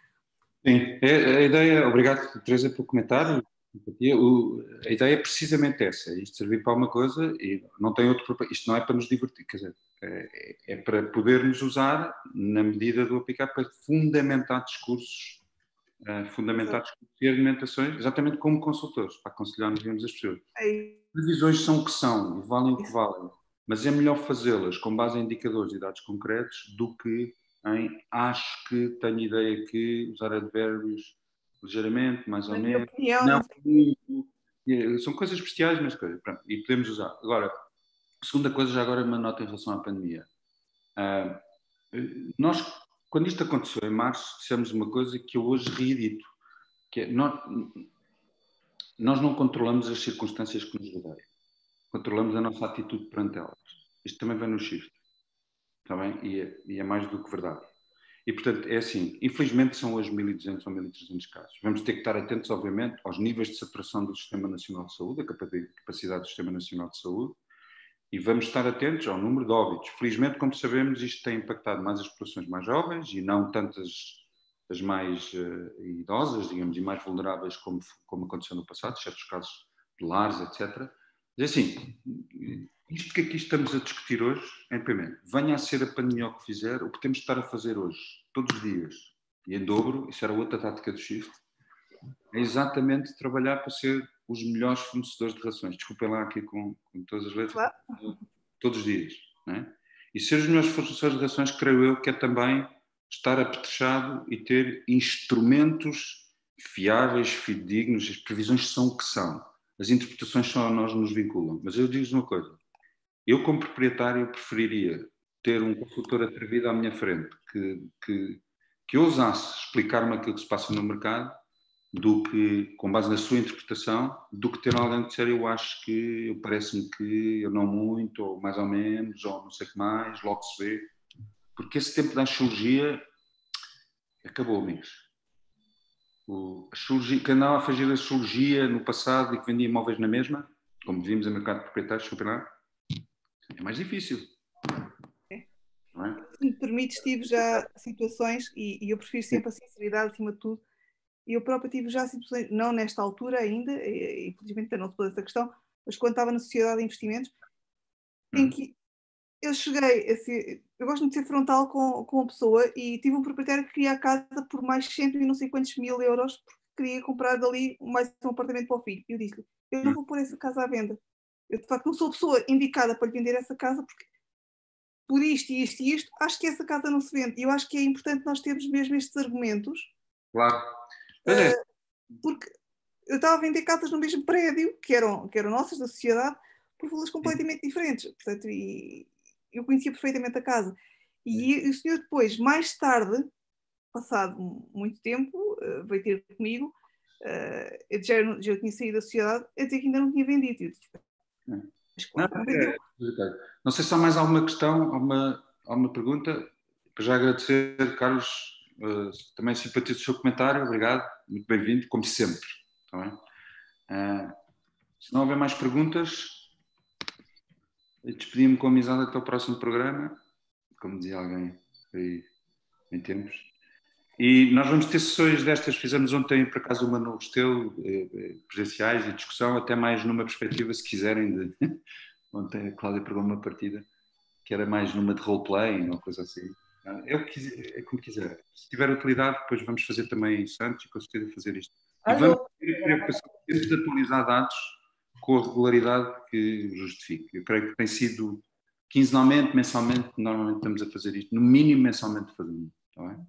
Sim, a ideia, obrigado Teresa pelo comentário, a ideia é precisamente essa, isto servir para uma coisa e não tem outro propósito, isto não é para nos divertir, quer dizer, é para podermos usar na medida do aplicar para fundamentar discursos e argumentações, exatamente como consultores, para aconselharmos as pessoas. As previsões são o que são e valem o que valem, mas é melhor fazê-las com base em indicadores e dados concretos do que acho que tenho ideia que usar advérbios ligeiramente, mais ou menos. Não, são coisas especiais, mas coisas. Pronto, e podemos usar. Agora, a segunda coisa, já agora uma nota em relação à pandemia. Nós, quando isto aconteceu em março, dissemos uma coisa que eu hoje reedito, que é, nós não controlamos as circunstâncias que nos rodeiam. Controlamos a nossa atitude perante elas. Isto também vem no shift. Está bem? E é mais do que verdade. E, portanto, é assim, infelizmente são hoje 1.200 ou 1.300 casos. Vamos ter que estar atentos, obviamente, aos níveis de saturação do Sistema Nacional de Saúde, a capacidade do Sistema Nacional de Saúde, e vamos estar atentos ao número de óbitos. Felizmente, como sabemos, isto tem impactado mais as populações mais jovens e não tantas as mais idosas, digamos, e mais vulneráveis como aconteceu no passado, certos casos de lares, etc. Mas, assim, isto que aqui estamos a discutir hoje, em primeiro, venha a ser a pandemia o que fizer, o que temos de estar a fazer hoje, todos os dias, e em dobro, isso era outra tática do shift, é exatamente trabalhar para ser os melhores fornecedores de rações. Desculpem lá aqui com todas as letras, claro. Todos os dias. Não é? E ser os melhores fornecedores de rações, creio eu, que é também estar apetrechado e ter instrumentos fiáveis, fidedignos, as previsões são o que são. As interpretações só a nós nos vinculam. Mas eu digo-vos uma coisa. Eu, como proprietário, preferiria ter um consultor atrevido à minha frente que ousasse explicar-me aquilo que se passa no mercado do que, com base na sua interpretação, do que ter alguém que disser eu acho que, parece-me que eu não muito, ou mais ou menos, ou não sei o que mais, logo se vê. Porque esse tempo da astrologia acabou, amigos. Quem andava a fazer astrologia no passado e que vendia imóveis na mesma, como vimos em mercado de proprietários, é mais difícil. Não é? Se me permites, tive já situações, e eu prefiro sempre a sinceridade acima de tudo, e eu própria tive já situações, não nesta altura ainda, e infelizmente ainda não se pôs essa questão, mas quando estava na sociedade de investimentos, em que eu cheguei a ser, eu gosto muito de ser frontal com a pessoa, e tive um proprietário que queria a casa por mais 100 e não sei quantos mil euros, porque queria comprar dali mais um apartamento para o filho. Eu disse-lhe, eu não vou pôr essa casa à venda. Eu, de facto, não sou a pessoa indicada para lhe vender essa casa, porque por isto e isto e isto, acho que essa casa não se vende. E eu acho que é importante nós termos mesmo estes argumentos. Claro. Porque eu estava a vender casas no mesmo prédio, que eram nossas, da sociedade, por valores completamente diferentes. Portanto, e eu conhecia perfeitamente a casa. E o senhor depois, mais tarde, passado muito tempo, veio ter comigo, eu já tinha saído da sociedade, a dizer que ainda não tinha vendido. Eu disse, mas claro, não vendeu. Não sei se há mais alguma questão, alguma pergunta. Para já agradecer, Carlos, também simpatizo o seu comentário, obrigado, muito bem-vindo, como sempre. Tá bem? Se não houver mais perguntas, despedi-me com amizade até o próximo programa, como dizia alguém aí em tempos. E nós vamos ter sessões destas, fizemos ontem, por acaso, uma no Restelo, presenciais e discussão, até mais numa perspectiva, se quiserem, ontem a Cláudia pegou uma partida, que era mais numa de roleplay, uma coisa assim. É como quiser. Se tiver utilidade, depois vamos fazer também isso antes e com certeza fazer isto. E vamos ter a preocupação de atualizar dados com a regularidade que justifique. Eu creio que tem sido quinzenalmente, mensalmente, normalmente estamos a fazer isto. No mínimo, mensalmente fazemos. Está bem?